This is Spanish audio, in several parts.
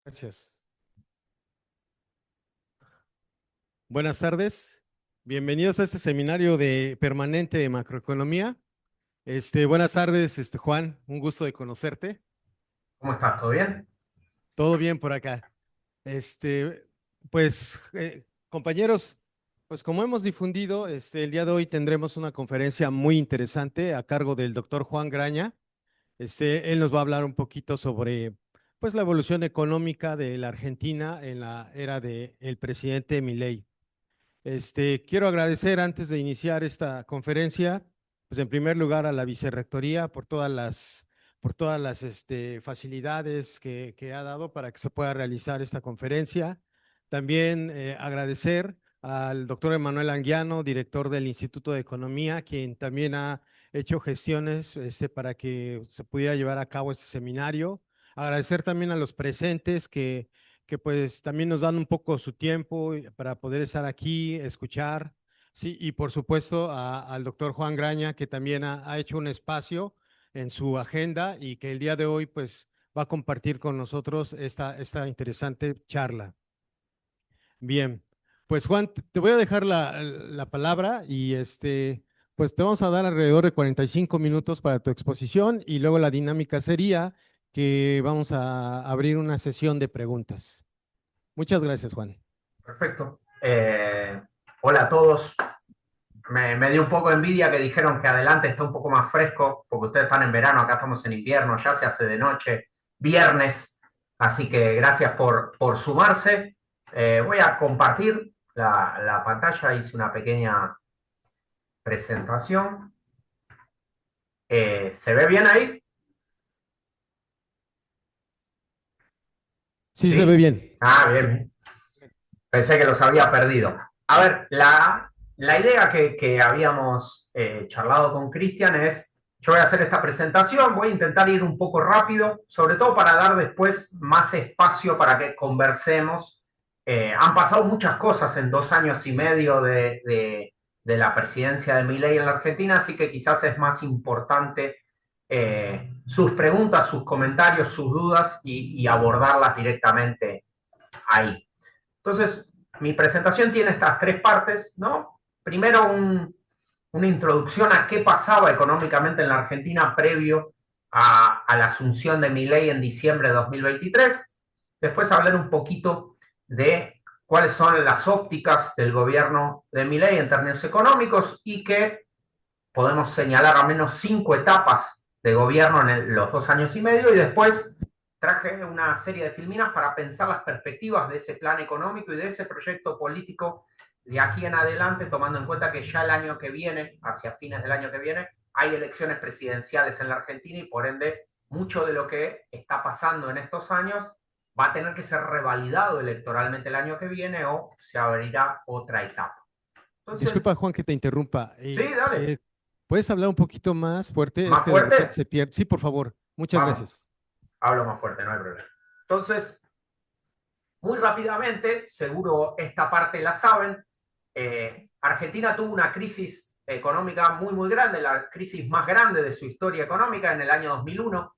Gracias. Buenas tardes. Bienvenidos a este seminario de permanente de macroeconomía. Buenas tardes, Juan. Un gusto de conocerte. ¿Cómo estás? ¿Todo bien? Todo bien por acá. Este, Compañeros, pues como hemos difundido, el día de hoy tendremos una conferencia muy interesante a cargo del doctor Juan Graña. Él nos va a hablar un poquito sobre, pues, la evolución económica de la Argentina en la era del presidente Milei. Quiero agradecer antes de iniciar esta conferencia, pues en primer lugar a la Vicerrectoría por todas las facilidades que ha dado para que se pueda realizar esta conferencia. También agradecer al doctor Emanuel Anguiano, director del Instituto de Economía, quien también ha hecho gestiones para que se pudiera llevar a cabo este seminario. Agradecer también a los presentes que pues también nos dan un poco su tiempo para poder estar aquí, escuchar, sí, y por supuesto al doctor Juan Graña, que también ha hecho un espacio en su agenda y que el día de hoy pues va a compartir con nosotros esta interesante charla. Bien, pues Juan, te voy a dejar la palabra y pues te vamos a dar alrededor de 45 minutos para tu exposición y luego la dinámica sería que vamos a abrir una sesión de preguntas. Muchas gracias, Juan. Perfecto. Hola a todos. Me dio un poco de envidia que dijeron que adelante está un poco más fresco, porque ustedes están en verano, acá estamos en invierno, ya se hace de noche, viernes, así que gracias por sumarse. Voy a compartir la pantalla, hice una pequeña presentación. ¿Se ve bien ahí? Sí, se ve ¿Sí? bien. Ah, bien. Pensé que los había perdido. A ver, la idea que habíamos charlado con Cristian es, yo voy a hacer esta presentación, voy a intentar ir un poco rápido, sobre todo para dar después más espacio para que conversemos. Han pasado muchas cosas en 2 años y medio de la presidencia de Milei en la Argentina, así que quizás es más importante sus preguntas, sus comentarios, sus dudas y abordarlas directamente ahí. Entonces, mi presentación tiene estas 3 partes, ¿no? Primero, una introducción a qué pasaba económicamente en la Argentina previo a la asunción de Milei en diciembre de 2023. Después hablar un poquito de cuáles son las ópticas del gobierno de Milei en términos económicos y que podemos señalar al menos 5 etapas de gobierno en los 2 años y medio, y después traje una serie de filminas para pensar las perspectivas de ese plan económico y de ese proyecto político de aquí en adelante, tomando en cuenta que ya el año que viene, hacia fines del año que viene, hay elecciones presidenciales en la Argentina y por ende mucho de lo que está pasando en estos años va a tener que ser revalidado electoralmente el año que viene o se abrirá otra etapa. Entonces, Disculpa, Juan, que te interrumpa. sí, dale. ¿Puedes hablar un poquito más fuerte? Es ¿Más que de repente fuerte? se pierde. Sí, por favor. Muchas Vamos, gracias. hablo más fuerte, no hay problema. Entonces, muy rápidamente, seguro esta parte la saben, Argentina tuvo una crisis económica muy grande, la crisis más grande de su historia económica en el año 2001.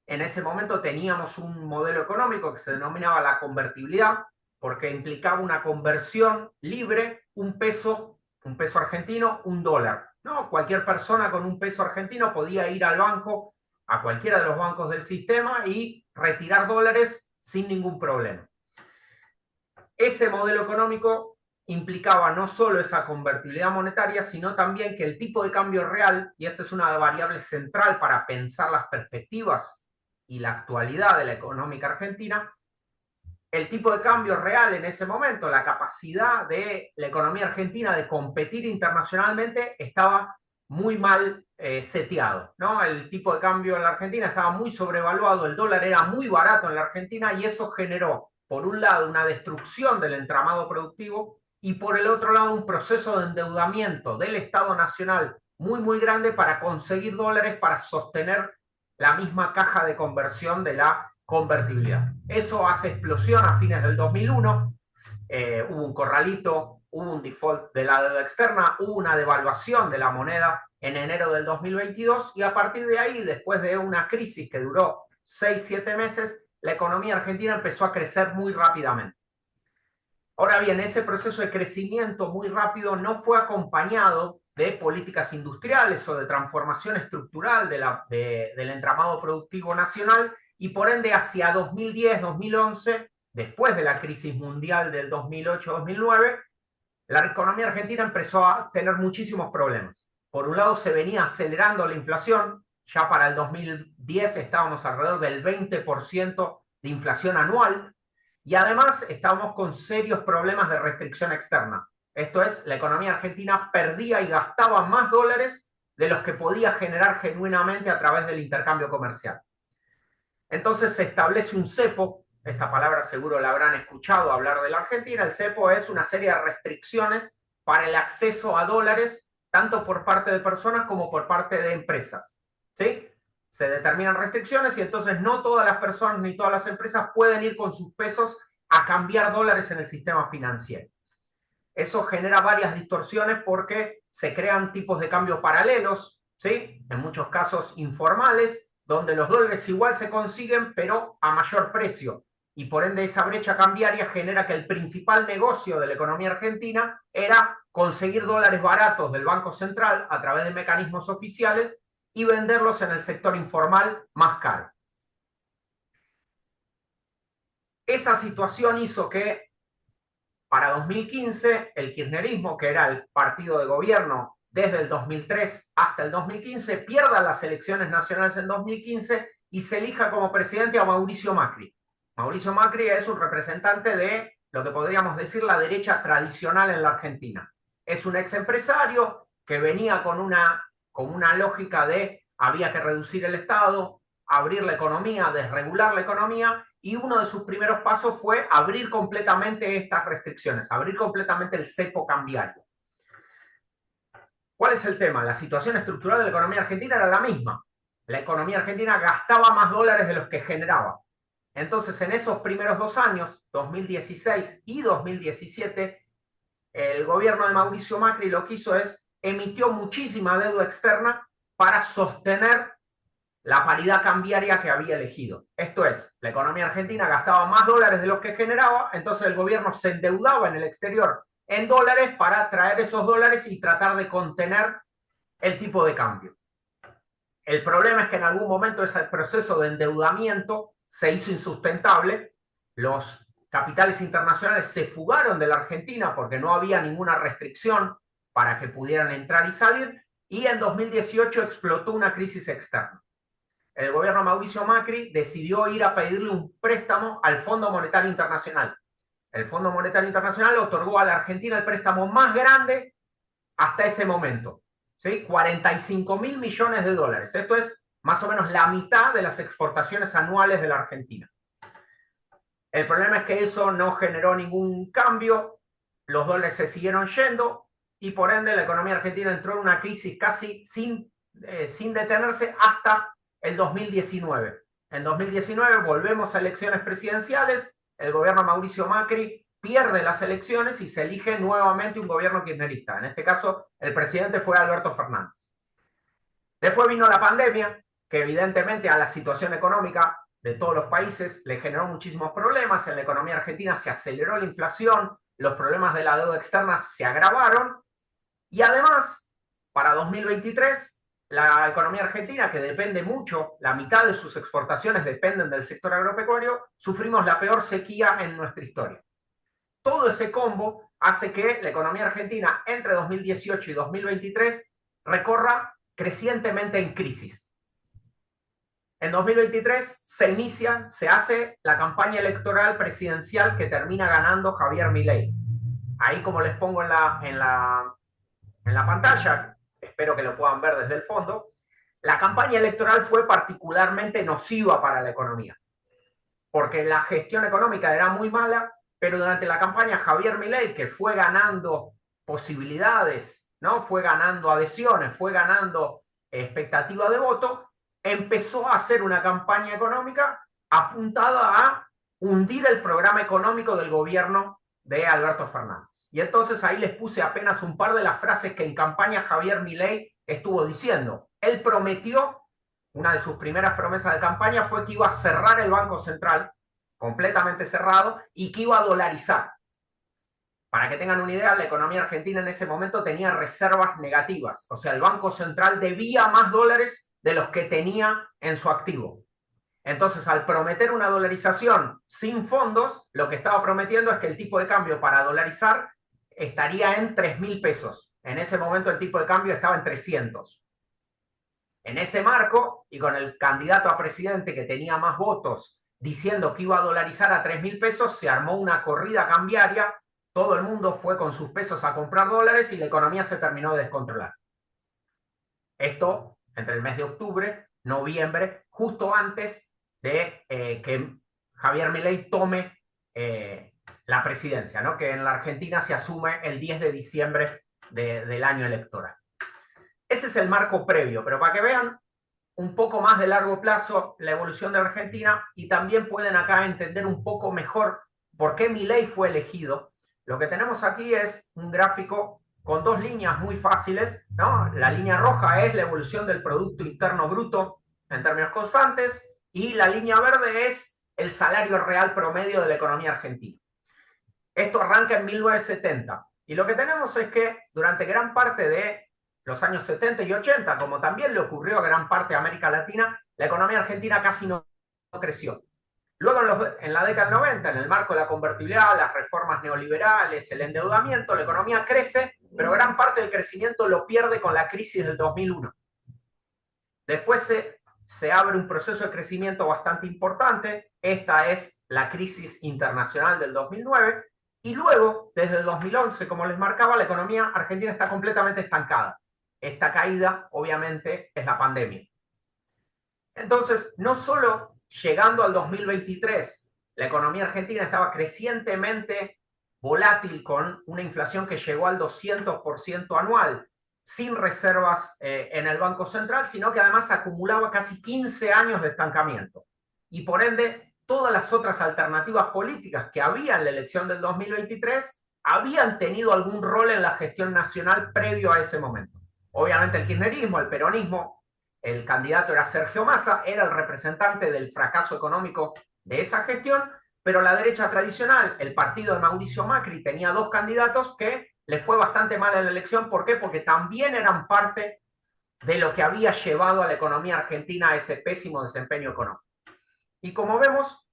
En ese momento teníamos un modelo económico que se denominaba la convertibilidad, porque implicaba una conversión libre, un peso argentino, un dólar. ¿No? Cualquier persona con un peso argentino podía ir al banco, a cualquiera de los bancos del sistema, y retirar dólares sin ningún problema. Ese modelo económico implicaba no solo esa convertibilidad monetaria, sino también que el tipo de cambio real, y esta es una variable central para pensar las perspectivas y la actualidad de la económica argentina, el tipo de cambio real en ese momento, la capacidad de la economía argentina de competir internacionalmente estaba muy mal seteado, ¿no? El tipo de cambio en la Argentina estaba muy sobrevaluado, el dólar era muy barato en la Argentina y eso generó, por un lado, una destrucción del entramado productivo y por el otro lado, un proceso de endeudamiento del Estado Nacional muy grande para conseguir dólares para sostener la misma caja de conversión de la convertibilidad. Eso hace explosión a fines del 2001, hubo un corralito, hubo un default de la deuda externa, hubo una devaluación de la moneda en enero del 2022 y a partir de ahí, después de una crisis que duró 6-7 meses, la economía argentina empezó a crecer muy rápidamente. Ahora bien, ese proceso de crecimiento muy rápido no fue acompañado de políticas industriales o de transformación estructural del entramado productivo nacional, y por ende hacia 2010-2011, después de la crisis mundial del 2008-2009, la economía argentina empezó a tener muchísimos problemas. Por un lado, se venía acelerando la inflación. Ya para el 2010 estábamos alrededor del 20% de inflación anual, y además estábamos con serios problemas de restricción externa. Esto es, la economía argentina perdía y gastaba más dólares de los que podía generar genuinamente a través del intercambio comercial. Entonces se establece un cepo. Esta palabra seguro la habrán escuchado hablar de la Argentina. El cepo es una serie de restricciones para el acceso a dólares, tanto por parte de personas como por parte de empresas. ¿Sí? Se determinan restricciones y entonces no todas las personas ni todas las empresas pueden ir con sus pesos a cambiar dólares en el sistema financiero. Eso genera varias distorsiones porque se crean tipos de cambio paralelos, ¿sí? En muchos casos informales, donde los dólares igual se consiguen, pero a mayor precio. Y por ende esa brecha cambiaria genera que el principal negocio de la economía argentina era conseguir dólares baratos del Banco Central a través de mecanismos oficiales y venderlos en el sector informal más caro. Esa situación hizo que para 2015 el kirchnerismo, que era el partido de gobierno desde el 2003 hasta el 2015, pierda las elecciones nacionales en 2015 y se elija como presidente a Mauricio Macri. Mauricio Macri es un representante de lo que podríamos decir la derecha tradicional en la Argentina. Es un ex empresario que venía con una lógica de había que reducir el Estado, abrir la economía, desregular la economía, y uno de sus primeros pasos fue abrir completamente estas restricciones, abrir completamente el cepo cambiario. ¿Cuál es el tema? La situación estructural de la economía argentina era la misma. La economía argentina gastaba más dólares de los que generaba. Entonces, en esos primeros 2 años, 2016 y 2017, el gobierno de Mauricio Macri lo que hizo es emitió muchísima deuda externa para sostener la paridad cambiaria que había elegido. Esto es, la economía argentina gastaba más dólares de los que generaba, entonces el gobierno se endeudaba en el exterior en dólares para traer esos dólares y tratar de contener el tipo de cambio. El problema es que en algún momento ese proceso de endeudamiento se hizo insustentable. Los capitales internacionales se fugaron de la Argentina porque no había ninguna restricción para que pudieran entrar y salir, y en 2018 explotó una crisis externa. El gobierno Mauricio Macri decidió ir a pedirle un préstamo al Fondo Monetario Internacional. El Fondo Monetario Internacional otorgó a la Argentina el préstamo más grande hasta ese momento, ¿sí? 45.000 millones de dólares. Esto es más o menos la mitad de las exportaciones anuales de la Argentina. El problema es que eso no generó ningún cambio, los dólares se siguieron yendo y por ende la economía argentina entró en una crisis casi sin detenerse hasta el 2019. En 2019 volvemos a elecciones presidenciales, el gobierno Mauricio Macri pierde las elecciones y se elige nuevamente un gobierno kirchnerista. En este caso, el presidente fue Alberto Fernández. Después vino la pandemia, que evidentemente a la situación económica de todos los países le generó muchísimos problemas. En la economía argentina se aceleró la inflación, los problemas de la deuda externa se agravaron y además, para 2023, la economía argentina, que depende mucho, la mitad de sus exportaciones dependen del sector agropecuario, sufrimos la peor sequía en nuestra historia. Todo ese combo hace que la economía argentina entre 2018 y 2023 recorra crecientemente en crisis. En 2023 se hace la campaña electoral presidencial que termina ganando Javier Milei. Ahí, como les pongo en la pantalla, espero que lo puedan ver desde el fondo, la campaña electoral fue particularmente nociva para la economía, porque la gestión económica era muy mala, pero durante la campaña Javier Milei, que fue ganando posibilidades, ¿no? Fue ganando adhesiones, fue ganando expectativa de voto, empezó a hacer una campaña económica apuntada a hundir el programa económico del gobierno de Alberto Fernández. Y entonces ahí les puse apenas un par de las frases que en campaña Javier Milei estuvo diciendo. Él prometió, una de sus primeras promesas de campaña fue que iba a cerrar el Banco Central, completamente cerrado, y que iba a dolarizar. Para que tengan una idea, la economía argentina en ese momento tenía reservas negativas, o sea, el Banco Central debía más dólares de los que tenía en su activo. Entonces, al prometer una dolarización sin fondos, lo que estaba prometiendo es que el tipo de cambio para dolarizar estaría en 3.000 pesos. En ese momento el tipo de cambio estaba en 300. En ese marco, y con el candidato a presidente que tenía más votos diciendo que iba a dolarizar a 3.000 pesos, se armó una corrida cambiaria, todo el mundo fue con sus pesos a comprar dólares y la economía se terminó de descontrolar. Esto entre el mes de octubre, noviembre, justo antes de que Javier Milei tome la presidencia, ¿no? Que en la Argentina se asume el 10 de diciembre del año electoral. Ese es el marco previo, pero para que vean un poco más de largo plazo la evolución de Argentina y también pueden acá entender un poco mejor por qué Milei fue elegido. Lo que tenemos aquí es un gráfico con dos líneas muy fáciles, ¿no? La línea roja es la evolución del Producto Interno Bruto en términos constantes y la línea verde es el salario real promedio de la economía argentina. Esto arranca en 1970 y lo que tenemos es que durante gran parte de los años 70 y 80, como también le ocurrió a gran parte de América Latina, la economía argentina casi no creció. Luego, en la década del 90, en el marco de la convertibilidad, las reformas neoliberales, el endeudamiento, la economía crece, pero gran parte del crecimiento lo pierde con la crisis del 2001. Después se abre un proceso de crecimiento bastante importante. Esta es la crisis internacional del 2009. Y luego, desde el 2011, como les marcaba, la economía argentina está completamente estancada. Esta caída, obviamente, es la pandemia. Entonces, no solo llegando al 2023, la economía argentina estaba crecientemente volátil con una inflación que llegó al 200% anual, sin reservas en el Banco Central, sino que además acumulaba casi 15 años de estancamiento. Y por ende, todas las otras alternativas políticas que había en la elección del 2023 habían tenido algún rol en la gestión nacional previo a ese momento. Obviamente el kirchnerismo, el peronismo, el candidato era Sergio Massa, era el representante del fracaso económico de esa gestión, pero la derecha tradicional, el partido de Mauricio Macri, tenía dos candidatos que le fue bastante mal en la elección. ¿Por qué? Porque también eran parte de lo que había llevado a la economía argentina a ese pésimo desempeño económico. Y como vemos,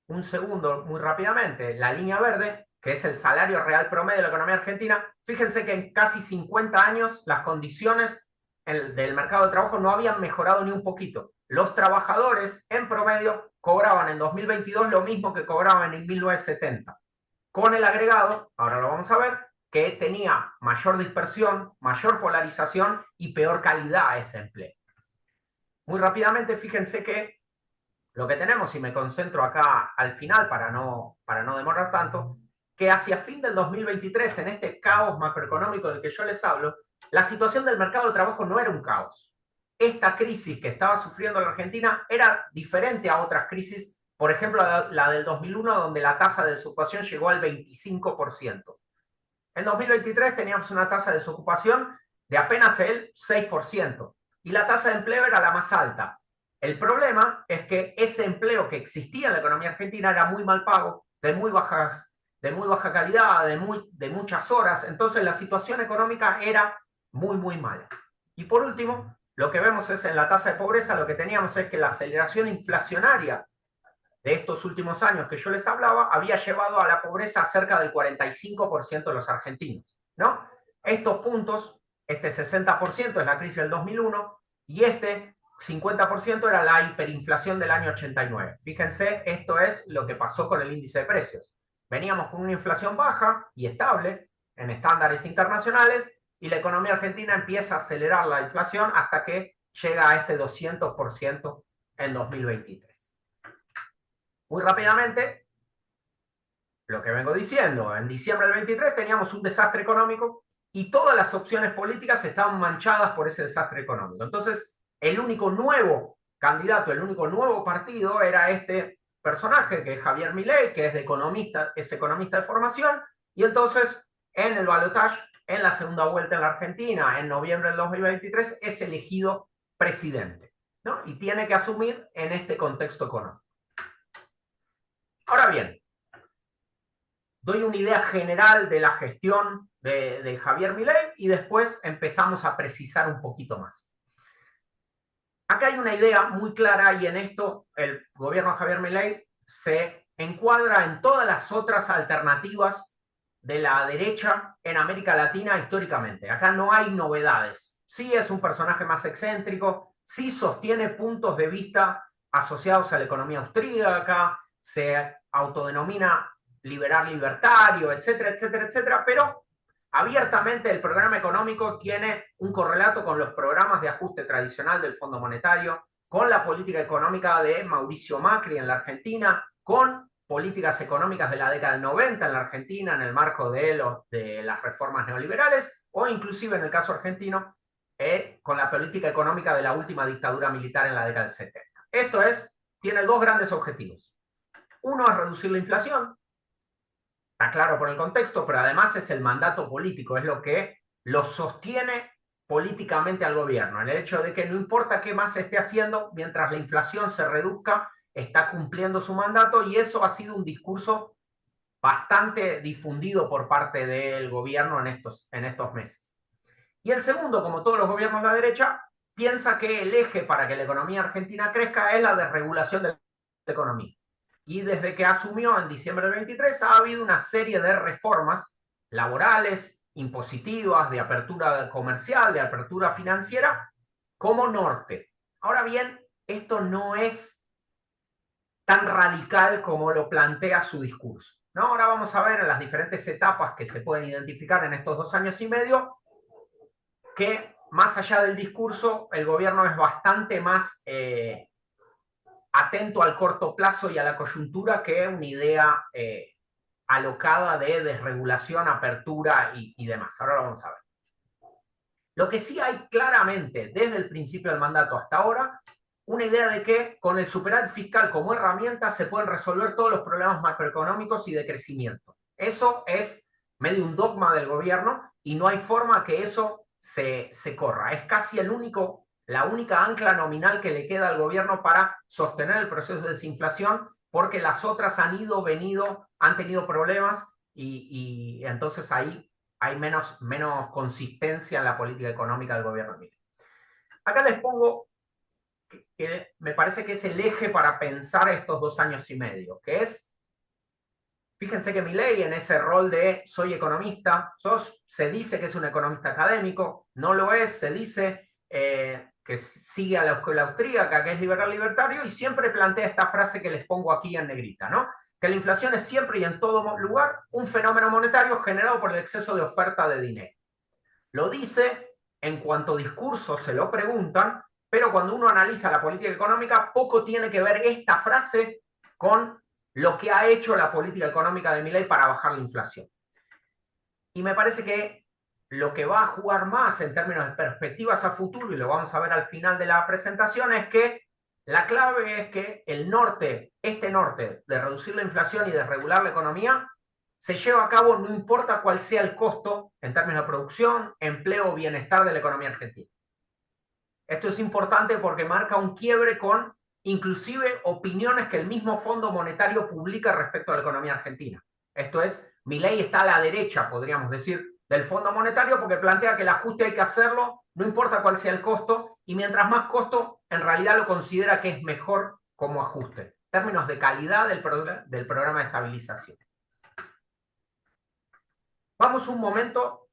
un segundo, muy rápidamente, la línea verde, que es el salario real promedio de la economía argentina, fíjense que en casi 50 años las condiciones del mercado de trabajo no habían mejorado ni un poquito. Los trabajadores en promedio cobraban en 2022 lo mismo que cobraban en 1970, con el agregado, ahora lo vamos a ver, que tenía mayor dispersión, mayor polarización y peor calidad ese empleo. Muy rápidamente, fíjense que lo que tenemos, y me concentro acá al final para no demorar tanto, que hacia fin del 2023, en este caos macroeconómico del que yo les hablo, la situación del mercado de trabajo no era un caos. Esta crisis que estaba sufriendo la Argentina era diferente a otras crisis, por ejemplo, la del 2001, donde la tasa de desocupación llegó al 25%. En 2023 teníamos una tasa de desocupación de apenas el 6%, y la tasa de empleo era la más alta. El problema es que ese empleo que existía en la economía argentina era muy mal pago, de muy baja calidad, de muchas horas. Entonces la situación económica era muy, muy mala. Y por último, lo que vemos es en la tasa de pobreza, lo que teníamos es que la aceleración inflacionaria de estos últimos años que yo les hablaba había llevado a la pobreza a cerca del 45% de los argentinos, ¿no? Estos puntos, este 60% es la crisis del 2001 y este 50% era la hiperinflación del año 89. Fíjense, esto es lo que pasó con el índice de precios. Veníamos con una inflación baja y estable en estándares internacionales y la economía argentina empieza a acelerar la inflación hasta que llega a este 200% en 2023. Muy rápidamente, lo que vengo diciendo, en diciembre del 23 teníamos un desastre económico y todas las opciones políticas estaban manchadas por ese desastre económico. Entonces, el único nuevo candidato, el único nuevo partido era este personaje que es Javier Milei, que es economista de formación, y entonces en el balotaje, en la segunda vuelta en la Argentina, en noviembre del 2023, es elegido presidente, ¿no? Y tiene que asumir en este contexto económico. Ahora bien, doy una idea general de la gestión de Javier Milei y después empezamos a precisar un poquito más. Acá hay una idea muy clara y en esto el gobierno de Javier Milei se encuadra en todas las otras alternativas de la derecha en América Latina históricamente. Acá no hay novedades. Sí es un personaje más excéntrico, sí sostiene puntos de vista asociados a la economía austríaca, se autodenomina liberal libertario, etcétera, etcétera, etcétera, pero abiertamente el programa económico tiene un correlato con los programas de ajuste tradicional del Fondo Monetario, con la política económica de Mauricio Macri en la Argentina, con políticas económicas de la década del 90 en la Argentina en el marco de las reformas neoliberales, o inclusive en el caso argentino, con la política económica de la última dictadura militar en la década del 70. Esto tiene dos grandes objetivos. Uno es reducir la inflación, está claro por el contexto, pero además es el mandato político, es lo que lo sostiene políticamente al gobierno, el hecho de que no importa qué más esté haciendo, mientras la inflación se reduzca, está cumpliendo su mandato, y eso ha sido un discurso bastante difundido por parte del gobierno en estos meses. Y el segundo, como todos los gobiernos de la derecha, piensa que el eje para que la economía argentina crezca es la desregulación de la economía. Y desde que asumió en diciembre del 23 ha habido una serie de reformas laborales, impositivas, de apertura comercial, de apertura financiera, como norte. Ahora bien, esto no es tan radical como lo plantea su discurso, ¿no? Ahora vamos a ver en las diferentes etapas que se pueden identificar en estos 2 años y medio que, más allá del discurso, el gobierno es bastante más atento al corto plazo y a la coyuntura que una idea alocada de desregulación, apertura y demás. Ahora lo vamos a ver. Lo que sí hay claramente desde el principio del mandato hasta ahora, una idea de que con el superávit fiscal como herramienta se pueden resolver todos los problemas macroeconómicos y de crecimiento. Eso es medio un dogma del gobierno y no hay forma que eso se corra. Es casi la única ancla nominal que le queda al gobierno para sostener el proceso de desinflación, porque las otras han han tenido problemas y entonces ahí hay menos consistencia en la política económica del gobierno. Acá les pongo que me parece que es el eje para pensar estos 2 años y medio, que es, fíjense que Milei en ese rol de soy economista, se dice que es un economista académico, no lo es, se dice que sigue a la escuela austríaca, que es liberal libertario, y siempre plantea esta frase que les pongo aquí en negrita, ¿no? Que la inflación es siempre y en todo lugar un fenómeno monetario generado por el exceso de oferta de dinero. Lo dice en cuanto discurso se lo preguntan, pero cuando uno analiza la política económica, poco tiene que ver esta frase con lo que ha hecho la política económica de Milei para bajar la inflación. Y me parece que lo que va a jugar más en términos de perspectivas a futuro, y lo vamos a ver al final de la presentación, es que la clave es que este norte de reducir la inflación y de regular la economía, se lleva a cabo no importa cuál sea el costo en términos de producción, empleo o bienestar de la economía argentina. Esto es importante porque marca un quiebre con inclusive opiniones que el mismo Fondo Monetario publica respecto a la economía argentina. Esto es, Milei está a la derecha, podríamos decir, del Fondo Monetario, porque plantea que el ajuste hay que hacerlo, no importa cuál sea el costo, y mientras más costo, en realidad lo considera que es mejor como ajuste, en términos de calidad del programa de estabilización. Vamos un momento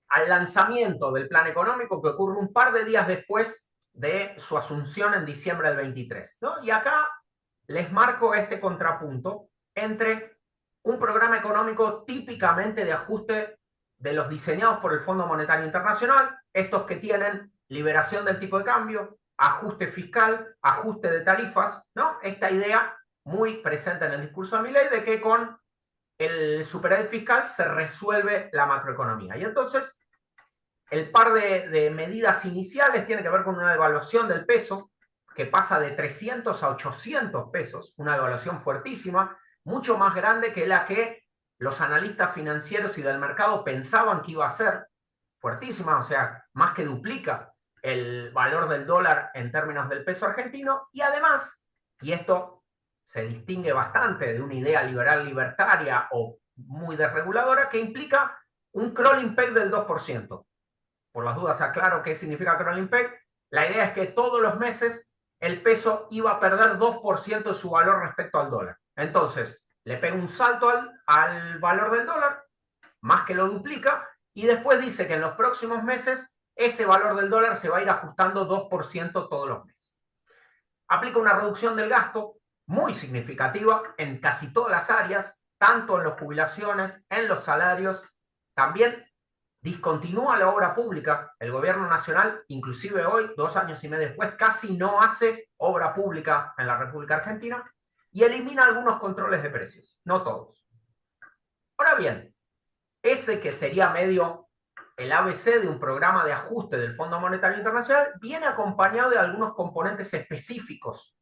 al lanzamiento del plan económico, que ocurre un par de días después de su asunción en diciembre del 23, ¿no? Y acá les marco este contrapunto entre un programa económico típicamente de ajuste de los diseñados por el Fondo Monetario Internacional, estos que tienen liberación del tipo de cambio, ajuste fiscal, ajuste de tarifas, ¿no? Esta idea muy presente en el discurso de Milei de que con el superávit fiscal se resuelve la macroeconomía. Y entonces, el par de medidas iniciales tiene que ver con una devaluación del peso, que pasa de 300 a 800 pesos, una devaluación fuertísima, mucho más grande que la que los analistas financieros y del mercado pensaban que iba a ser, fuertísima, o sea, más que duplica el valor del dólar en términos del peso argentino, y además, y esto se distingue bastante de una idea liberal libertaria o muy desreguladora, que implica un crawling peg del 2%. Por las dudas aclaro qué significa crawling peg. La idea es que todos los meses el peso iba a perder 2% de su valor respecto al dólar. Entonces, le pega un salto al valor del dólar, más que lo duplica, y después dice que en los próximos meses ese valor del dólar se va a ir ajustando 2% todos los meses. Aplica una reducción del gasto muy significativa en casi todas las áreas, tanto en las jubilaciones, en los salarios. También discontinúa la obra pública. El gobierno nacional, inclusive hoy, 2 años y medio después, casi no hace obra pública en la República Argentina, y elimina algunos controles de precios, no todos. Ahora bien, ese que sería medio el ABC de un programa de ajuste del Fondo Monetario Internacional viene acompañado de algunos componentes específicos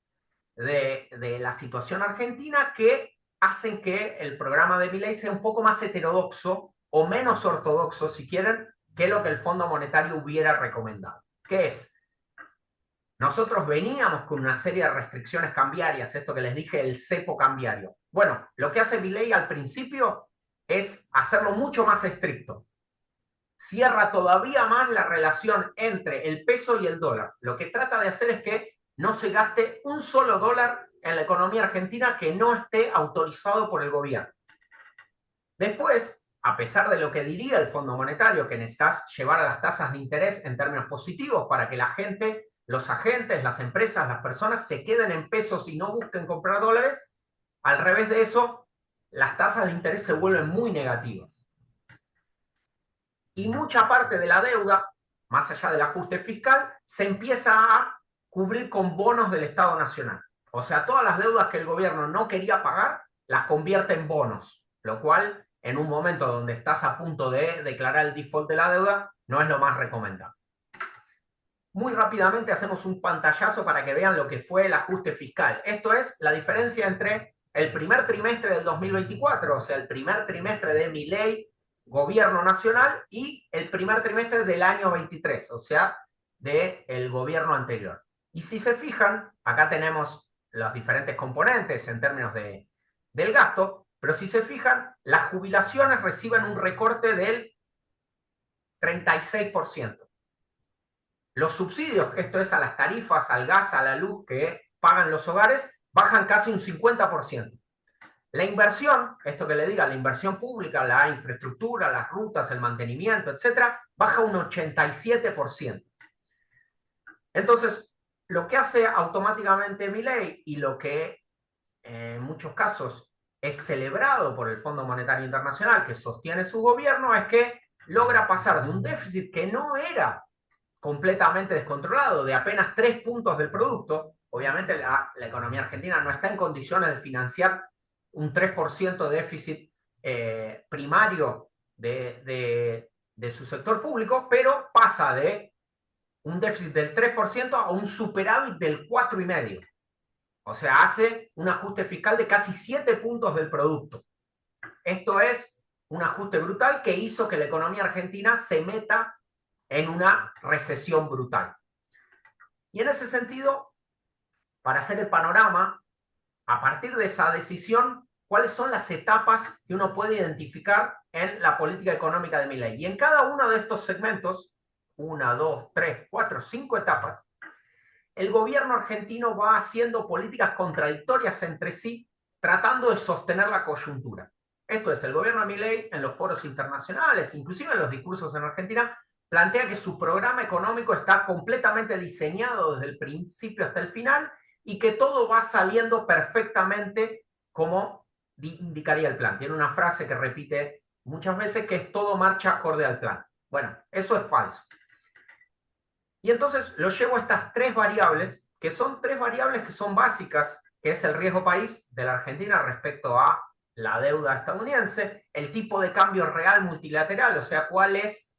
de la situación argentina que hacen que el programa de Milei sea un poco más heterodoxo o menos ortodoxo, si quieren, que lo que el Fondo Monetario hubiera recomendado. ¿Qué es? Nosotros veníamos con una serie de restricciones cambiarias, esto que les dije, el cepo cambiario. Bueno, lo que hace Milei al principio es hacerlo mucho más estricto. Cierra todavía más la relación entre el peso y el dólar. Lo que trata de hacer es que no se gaste un solo dólar en la economía argentina que no esté autorizado por el gobierno. Después, a pesar de lo que diría el Fondo Monetario, que necesitas llevar a las tasas de interés en términos positivos para que la gente, los agentes, las empresas, las personas se queden en pesos y no busquen comprar dólares, al revés de eso, las tasas de interés se vuelven muy negativas. Y mucha parte de la deuda, más allá del ajuste fiscal, se empieza a cubrir con bonos del Estado Nacional. O sea, todas las deudas que el gobierno no quería pagar, las convierte en bonos, lo cual, en un momento donde estás a punto de declarar el default de la deuda, no es lo más recomendable. Muy rápidamente hacemos un pantallazo para que vean lo que fue el ajuste fiscal. Esto es la diferencia entre el primer trimestre del 2024, o sea, el primer trimestre de Milei, gobierno nacional, y el primer trimestre del año 23, o sea, del gobierno anterior. Y si se fijan, acá tenemos los diferentes componentes en términos del gasto, pero si se fijan, las jubilaciones reciben un recorte del 36%. Los subsidios, esto es a las tarifas, al gas, a la luz que pagan los hogares, bajan casi un 50%. La inversión, esto que le diga, la inversión pública, la infraestructura, las rutas, el mantenimiento, etcétera, baja un 87%. Entonces, lo que hace automáticamente Milei y lo que en muchos casos es celebrado por el Fondo Monetario Internacional que sostiene su gobierno es que logra pasar de un déficit que no era completamente descontrolado, de apenas 3 puntos del producto. Obviamente la economía argentina no está en condiciones de financiar un 3% de déficit primario de su sector público, pero pasa de un déficit del 3% a un superávit del 4,5%. O sea, hace un ajuste fiscal de casi 7 puntos del producto. Esto es un ajuste brutal que hizo que la economía argentina se meta en una recesión brutal. Y en ese sentido, para hacer el panorama, a partir de esa decisión, ¿cuáles son las etapas que uno puede identificar en la política económica de Milei? Y en cada uno de estos segmentos, 1, 2, 3, 4, 5 etapas, el gobierno argentino va haciendo políticas contradictorias entre sí, tratando de sostener la coyuntura. Esto es, el gobierno de Milei en los foros internacionales, inclusive en los discursos en Argentina, plantea que su programa económico está completamente diseñado desde el principio hasta el final y que todo va saliendo perfectamente como indicaría el plan. Tiene una frase que repite muchas veces que es todo marcha acorde al plan. Bueno, eso es falso. Y entonces lo llevo a estas 3 variables, que son 3 variables que son básicas, que es el riesgo país de la Argentina respecto a la deuda estadounidense, el tipo de cambio real multilateral, o sea, cuál es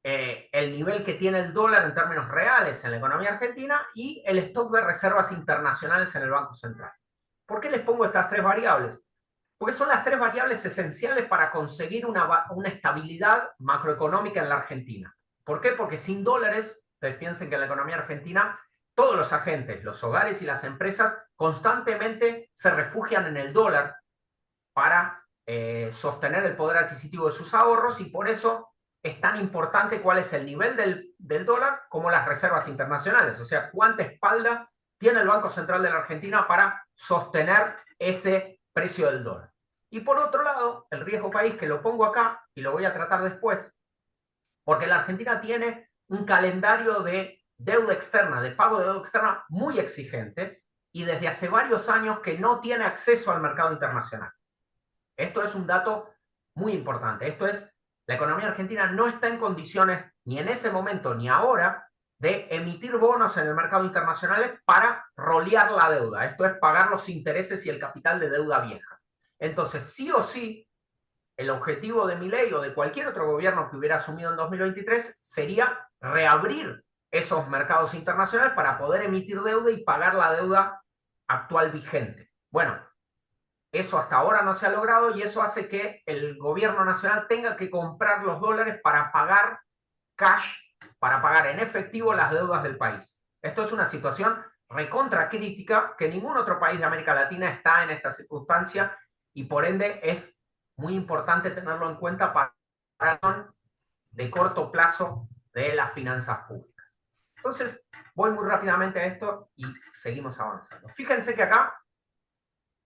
el nivel que tiene el dólar en términos reales en la economía argentina, y el stock de reservas internacionales en el Banco Central. ¿Por qué les pongo estas 3 variables? Porque son las 3 variables esenciales para conseguir una estabilidad macroeconómica en la Argentina. ¿Por qué? Porque sin dólares, ustedes piensen que la economía argentina todos los agentes, los hogares y las empresas, constantemente se refugian en el dólar para sostener el poder adquisitivo de sus ahorros, y por eso es tan importante cuál es el nivel del dólar como las reservas internacionales, o sea, cuánta espalda tiene el Banco Central de la Argentina para sostener ese precio del dólar. Y por otro lado, el riesgo país, que lo pongo acá y lo voy a tratar después, porque la Argentina tiene un calendario de deuda externa, de pago de deuda externa muy exigente, y desde hace varios años que no tiene acceso al mercado internacional. Esto es un dato muy importante. Esto es, la economía argentina no está en condiciones, ni en ese momento ni ahora, de emitir bonos en el mercado internacional para rolear la deuda. Esto es pagar los intereses y el capital de deuda vieja. Entonces, sí o sí, el objetivo de Milei o de cualquier otro gobierno que hubiera asumido en 2023 sería reabrir esos mercados internacionales para poder emitir deuda y pagar la deuda actual vigente. Bueno, eso hasta ahora no se ha logrado, y eso hace que el gobierno nacional tenga que comprar los dólares para pagar cash, para pagar en efectivo las deudas del país. Esto es una situación recontra crítica, que ningún otro país de América Latina está en esta circunstancia, y por ende es muy importante tenerlo en cuenta para de corto plazo de las finanzas públicas. Entonces, voy muy rápidamente a esto y seguimos avanzando. Fíjense que acá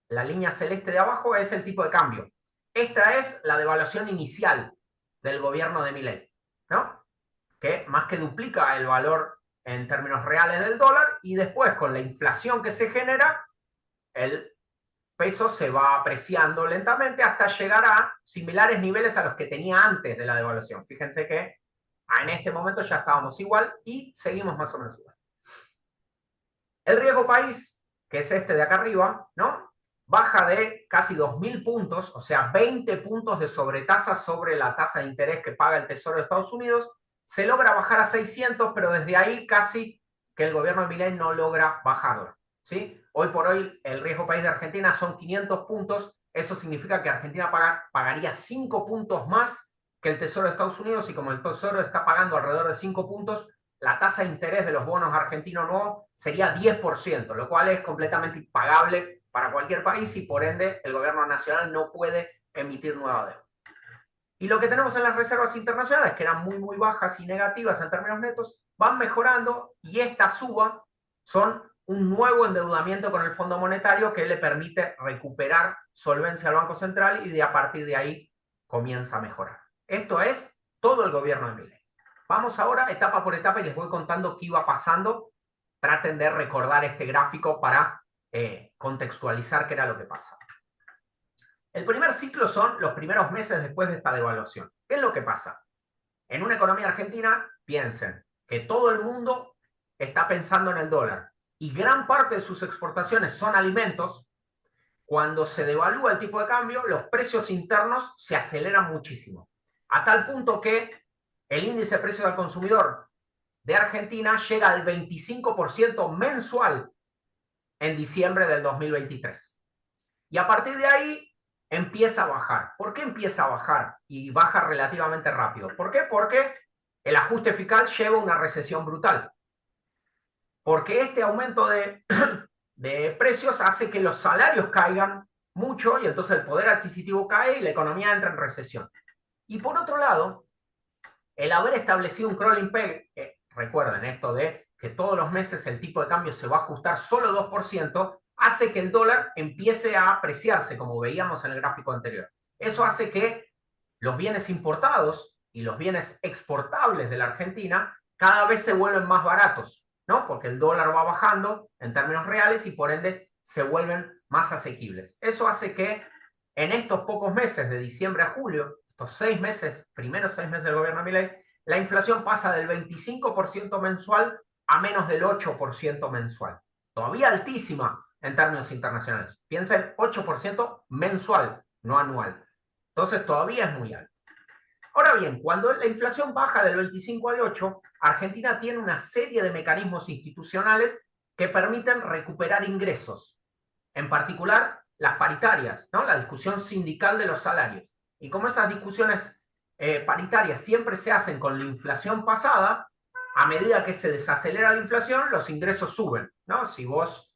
la línea celeste de abajo es el tipo de cambio. Esta es la devaluación inicial del gobierno de Milei, ¿no? Que más que duplica el valor en términos reales del dólar, y después con la inflación que se genera, el peso se va apreciando lentamente hasta llegar a similares niveles a los que tenía antes de la devaluación. Fíjense que en este momento ya estábamos igual y seguimos más o menos igual. El riesgo país, que es este de acá arriba, ¿no?, baja de casi 2.000 puntos, o sea, 20 puntos de sobretasa sobre la tasa de interés que paga el Tesoro de Estados Unidos. Se logra bajar a 600, pero desde ahí casi que el gobierno de Milei no logra bajarla, ¿sí? Hoy por hoy el riesgo país de Argentina son 500 puntos. Eso significa que Argentina pagaría 5 puntos más que el Tesoro de Estados Unidos, y como el Tesoro está pagando alrededor de 5 puntos, la tasa de interés de los bonos argentinos nuevos sería 10%, lo cual es completamente impagable para cualquier país, y por ende el gobierno nacional no puede emitir nueva deuda. Y lo que tenemos en las reservas internacionales, que eran muy, muy bajas y negativas en términos netos, van mejorando, y esta suba son un nuevo endeudamiento con el Fondo Monetario que le permite recuperar solvencia al Banco Central, y de a partir de ahí comienza a mejorar. Esto es todo el gobierno de Milei. Vamos ahora etapa por etapa y les voy contando qué iba pasando. Traten de recordar este gráfico para contextualizar qué era lo que pasa. El primer ciclo son los primeros meses después de esta devaluación. ¿Qué es lo que pasa? En una economía argentina, piensen que todo el mundo está pensando en el dólar y gran parte de sus exportaciones son alimentos. Cuando se devalúa el tipo de cambio, los precios internos se aceleran muchísimo, a tal punto que el índice de precios al consumidor de Argentina llega al 25% mensual en diciembre del 2023. Y a partir de ahí empieza a bajar. ¿Por qué empieza a bajar? Y baja relativamente rápido. ¿Por qué? Porque el ajuste fiscal lleva a una recesión brutal. Porque este aumento de precios hace que los salarios caigan mucho, y entonces el poder adquisitivo cae y la economía entra en recesión. Y por otro lado, el haber establecido un crawling peg, recuerden esto de que todos los meses el tipo de cambio se va a ajustar solo 2%, hace que el dólar empiece a apreciarse, como veíamos en el gráfico anterior. Eso hace que los bienes importados y los bienes exportables de la Argentina cada vez se vuelven más baratos, ¿no? Porque el dólar va bajando en términos reales y por ende se vuelven más asequibles. Eso hace que en estos pocos meses, de diciembre a julio, estos 6 meses, primeros 6 meses del gobierno de Milei, la inflación pasa del 25% mensual a menos del 8% mensual. Todavía altísima en términos internacionales. Piensen, 8% mensual, no anual. Entonces todavía es muy alto. Ahora bien, cuando la inflación baja del 25 al 8, Argentina tiene una serie de mecanismos institucionales que permiten recuperar ingresos. En particular, las paritarias, ¿no? La discusión sindical de los salarios. Y como esas discusiones paritarias siempre se hacen con la inflación pasada, a medida que se desacelera la inflación, los ingresos suben, ¿no? Si vos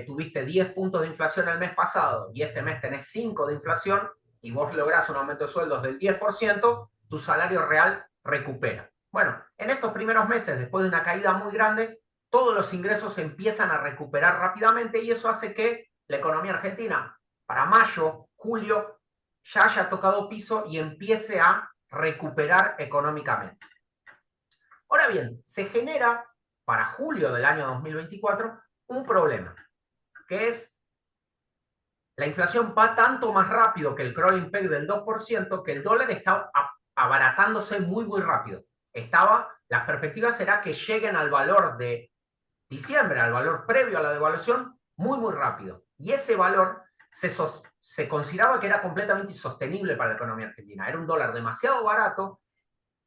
tuviste 10 puntos de inflación el mes pasado y este mes tenés 5 de inflación y vos lográs un aumento de sueldos del 10%, tu salario real recupera. Bueno, en estos primeros meses, después de una caída muy grande, todos los ingresos se empiezan a recuperar rápidamente y eso hace que la economía argentina para mayo, julio, ya haya tocado piso y empiece a recuperar económicamente. Ahora bien, se genera para julio del año 2024 un problema, que es la inflación va tanto más rápido que el crawling peg del 2% que el dólar está abaratándose muy, muy rápido. Las perspectivas será que lleguen al valor de diciembre, al valor previo a la devaluación, muy, muy rápido. Y ese valor se consideraba que era completamente insostenible para la economía argentina. Era un dólar demasiado barato,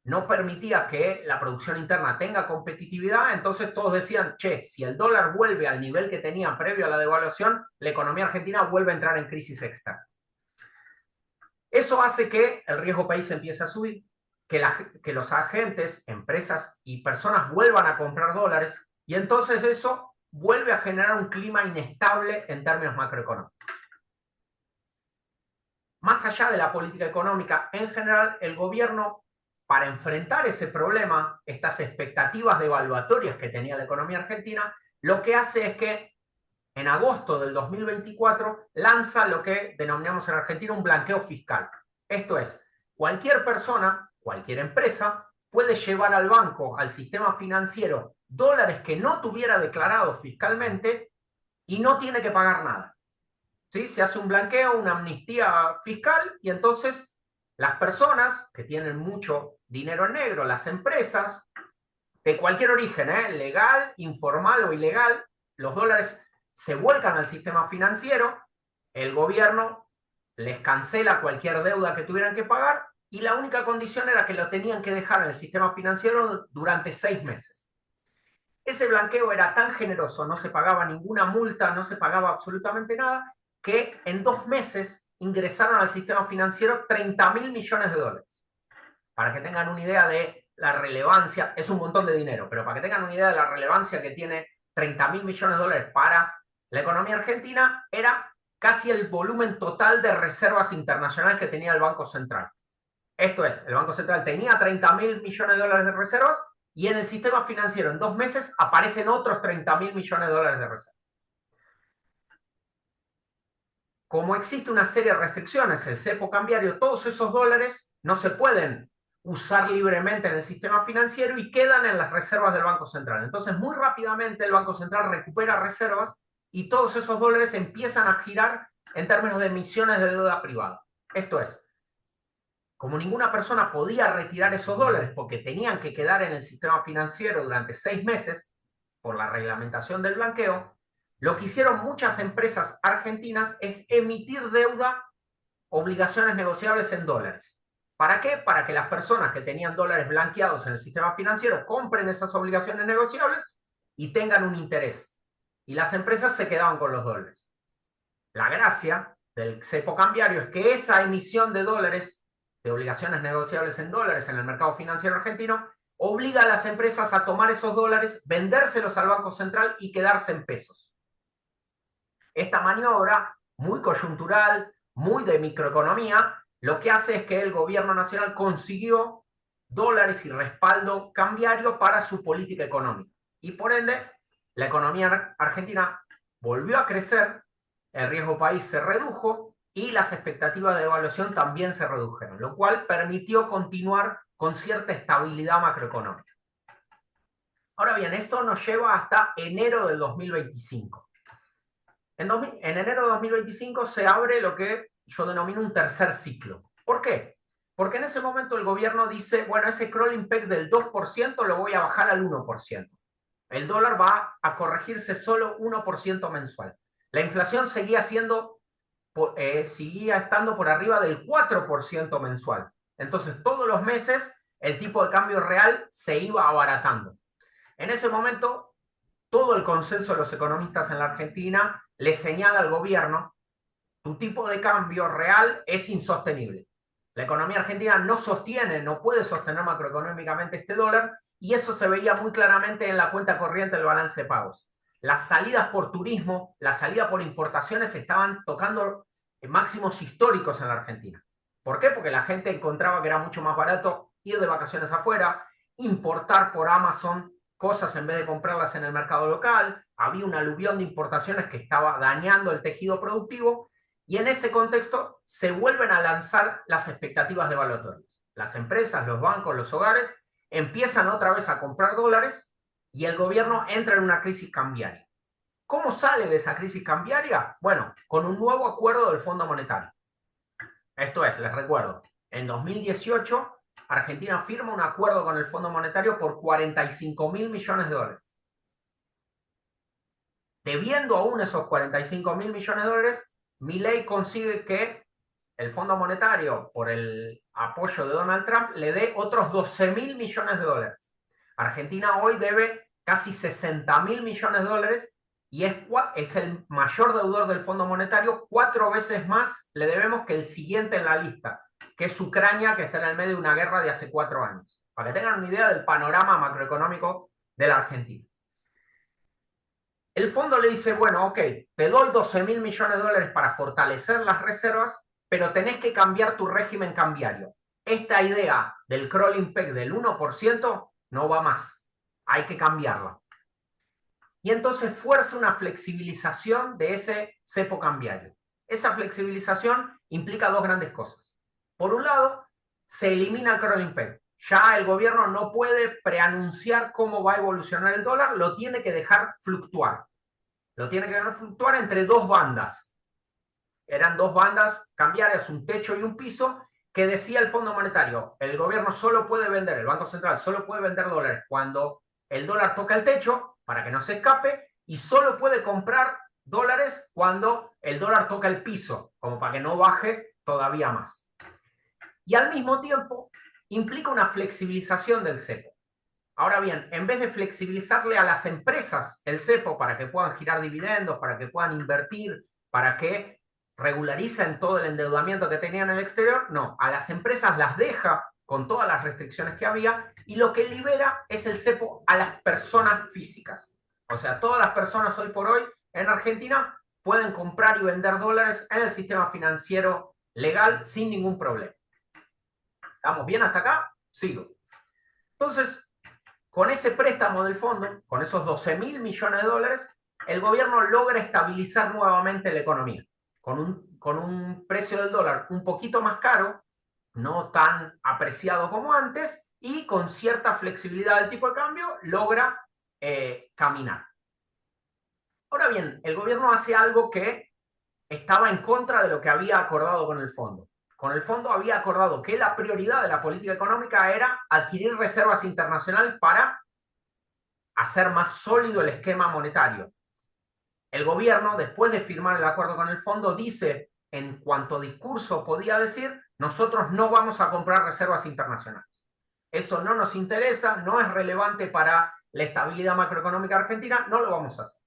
no permitía que la producción interna tenga competitividad, entonces todos decían, che, si el dólar vuelve al nivel que tenía previo a la devaluación, la economía argentina vuelve a entrar en crisis externa. Eso hace que el riesgo país empiece a subir, que los agentes, empresas y personas vuelvan a comprar dólares, y entonces eso vuelve a generar un clima inestable en términos macroeconómicos. Más allá de la política económica, en general, el gobierno, para enfrentar ese problema, estas expectativas devaluatorias que tenía la economía argentina, lo que hace es que en agosto del 2024 lanza lo que denominamos en Argentina un blanqueo fiscal. Esto es, cualquier persona, cualquier empresa, puede llevar al banco, al sistema financiero, dólares que no tuviera declarados fiscalmente y no tiene que pagar nada. ¿Sí? Se hace un blanqueo, una amnistía fiscal y entonces las personas que tienen mucho dinero negro, las empresas, de cualquier origen, legal, informal o ilegal, los dólares se vuelcan al sistema financiero, el gobierno les cancela cualquier deuda que tuvieran que pagar y la única condición era que lo tenían que dejar en el sistema financiero durante 6 meses. Ese blanqueo era tan generoso, no se pagaba ninguna multa, no se pagaba absolutamente nada, que en 2 meses ingresaron al sistema financiero 30.000 millones de dólares. Para que tengan una idea de la relevancia, es un montón de dinero, pero para que tengan una idea de la relevancia que tiene 30.000 millones de dólares para la economía argentina, era casi el volumen total de reservas internacionales que tenía el Banco Central. Esto es, el Banco Central tenía 30.000 millones de dólares de reservas y en el sistema financiero en 2 meses aparecen otros 30.000 millones de dólares de reservas. Como existe una serie de restricciones, el cepo cambiario, todos esos dólares no se pueden usar libremente en el sistema financiero y quedan en las reservas del Banco Central. Entonces, muy rápidamente el Banco Central recupera reservas y todos esos dólares empiezan a girar en términos de emisiones de deuda privada. Esto es, como ninguna persona podía retirar esos dólares porque tenían que quedar en el sistema financiero durante 6 meses por la reglamentación del blanqueo, lo que hicieron muchas empresas argentinas es emitir deuda, obligaciones negociables en dólares. ¿Para qué? Para que las personas que tenían dólares blanqueados en el sistema financiero compren esas obligaciones negociables y tengan un interés. Y las empresas se quedaban con los dólares. La gracia del cepo cambiario es que esa emisión de dólares, de obligaciones negociables en dólares en el mercado financiero argentino, obliga a las empresas a tomar esos dólares, vendérselos al Banco Central y quedarse en pesos. Esta maniobra, muy coyuntural, muy de microeconomía, lo que hace es que el gobierno nacional consiguió dólares y respaldo cambiario para su política económica. Y por ende, la economía argentina volvió a crecer, el riesgo país se redujo y las expectativas de devaluación también se redujeron, lo cual permitió continuar con cierta estabilidad macroeconómica. Ahora bien, esto nos lleva hasta enero del 2025. En enero de 2025 se abre lo que yo denomino un tercer ciclo. ¿Por qué? Porque en ese momento el gobierno dice, bueno, ese crawling peg del 2% lo voy a bajar al 1%. El dólar va a corregirse solo 1% mensual. La inflación seguía estando por arriba del 4% mensual. Entonces, todos los meses el tipo de cambio real se iba abaratando. En ese momento, todo el consenso de los economistas en la Argentina le señala al gobierno, tu tipo de cambio real es insostenible. La economía argentina no puede sostener macroeconómicamente este dólar y eso se veía muy claramente en la cuenta corriente del balance de pagos. Las salidas por turismo, las salidas por importaciones estaban tocando máximos históricos en la Argentina. ¿Por qué? Porque la gente encontraba que era mucho más barato ir de vacaciones afuera, importar por Amazon cosas en vez de comprarlas en el mercado local, había un aluvión de importaciones que estaba dañando el tejido productivo, y en ese contexto se vuelven a lanzar las expectativas devaluatorias. Las empresas, los bancos, los hogares empiezan otra vez a comprar dólares y el gobierno entra en una crisis cambiaria. ¿Cómo sale de esa crisis cambiaria? Bueno, con un nuevo acuerdo del Fondo Monetario. Esto es, les recuerdo, en 2018 Argentina firma un acuerdo con el Fondo Monetario por 45.000 millones de dólares. Debiendo aún esos 45.000 millones de dólares, Milei consigue que el Fondo Monetario, por el apoyo de Donald Trump, le dé otros 12.000 millones de dólares. Argentina hoy debe casi 60.000 millones de dólares y es el mayor deudor del Fondo Monetario, 4 veces más le debemos que el siguiente en la lista, que es Ucrania, que está en el medio de una guerra de hace 4 años. Para que tengan una idea del panorama macroeconómico de la Argentina. El fondo le dice, bueno, ok, te doy 12.000 millones de dólares para fortalecer las reservas, pero tenés que cambiar tu régimen cambiario. Esta idea del crawling peg del 1% no va más. Hay que cambiarla. Y entonces fuerza una flexibilización de ese cepo cambiario. Esa flexibilización implica dos grandes cosas. Por un lado, se elimina el crawling peg. Ya el gobierno no puede preanunciar cómo va a evolucionar el dólar, lo tiene que dejar fluctuar. Lo tiene que dejar fluctuar entre dos bandas. Eran dos bandas cambiarias, un techo y un piso, que decía el Fondo Monetario, el gobierno solo puede vender, el Banco Central solo puede vender dólares cuando el dólar toca el techo, para que no se escape, y solo puede comprar dólares cuando el dólar toca el piso, como para que no baje todavía más. Y al mismo tiempo implica una flexibilización del cepo. Ahora bien, en vez de flexibilizarle a las empresas el cepo para que puedan girar dividendos, para que puedan invertir, para que regularicen todo el endeudamiento que tenían en el exterior, no, a las empresas las deja con todas las restricciones que había y lo que libera es el cepo a las personas físicas. O sea, todas las personas hoy por hoy en Argentina pueden comprar y vender dólares en el sistema financiero legal sin ningún problema. ¿Estamos bien hasta acá? Sigo. Entonces, con ese préstamo del fondo, con esos 12.000 millones de dólares, el gobierno logra estabilizar nuevamente la economía. Con un precio del dólar un poquito más caro, no tan apreciado como antes, y con cierta flexibilidad del tipo de cambio, logra caminar. Ahora bien, el gobierno hace algo que estaba en contra de lo que había acordado con el fondo. Con el fondo había acordado que la prioridad de la política económica era adquirir reservas internacionales para hacer más sólido el esquema monetario. El gobierno, después de firmar el acuerdo con el fondo, dice, en cuanto discurso podía decir, nosotros no vamos a comprar reservas internacionales. Eso no nos interesa, no es relevante para la estabilidad macroeconómica argentina, no lo vamos a hacer.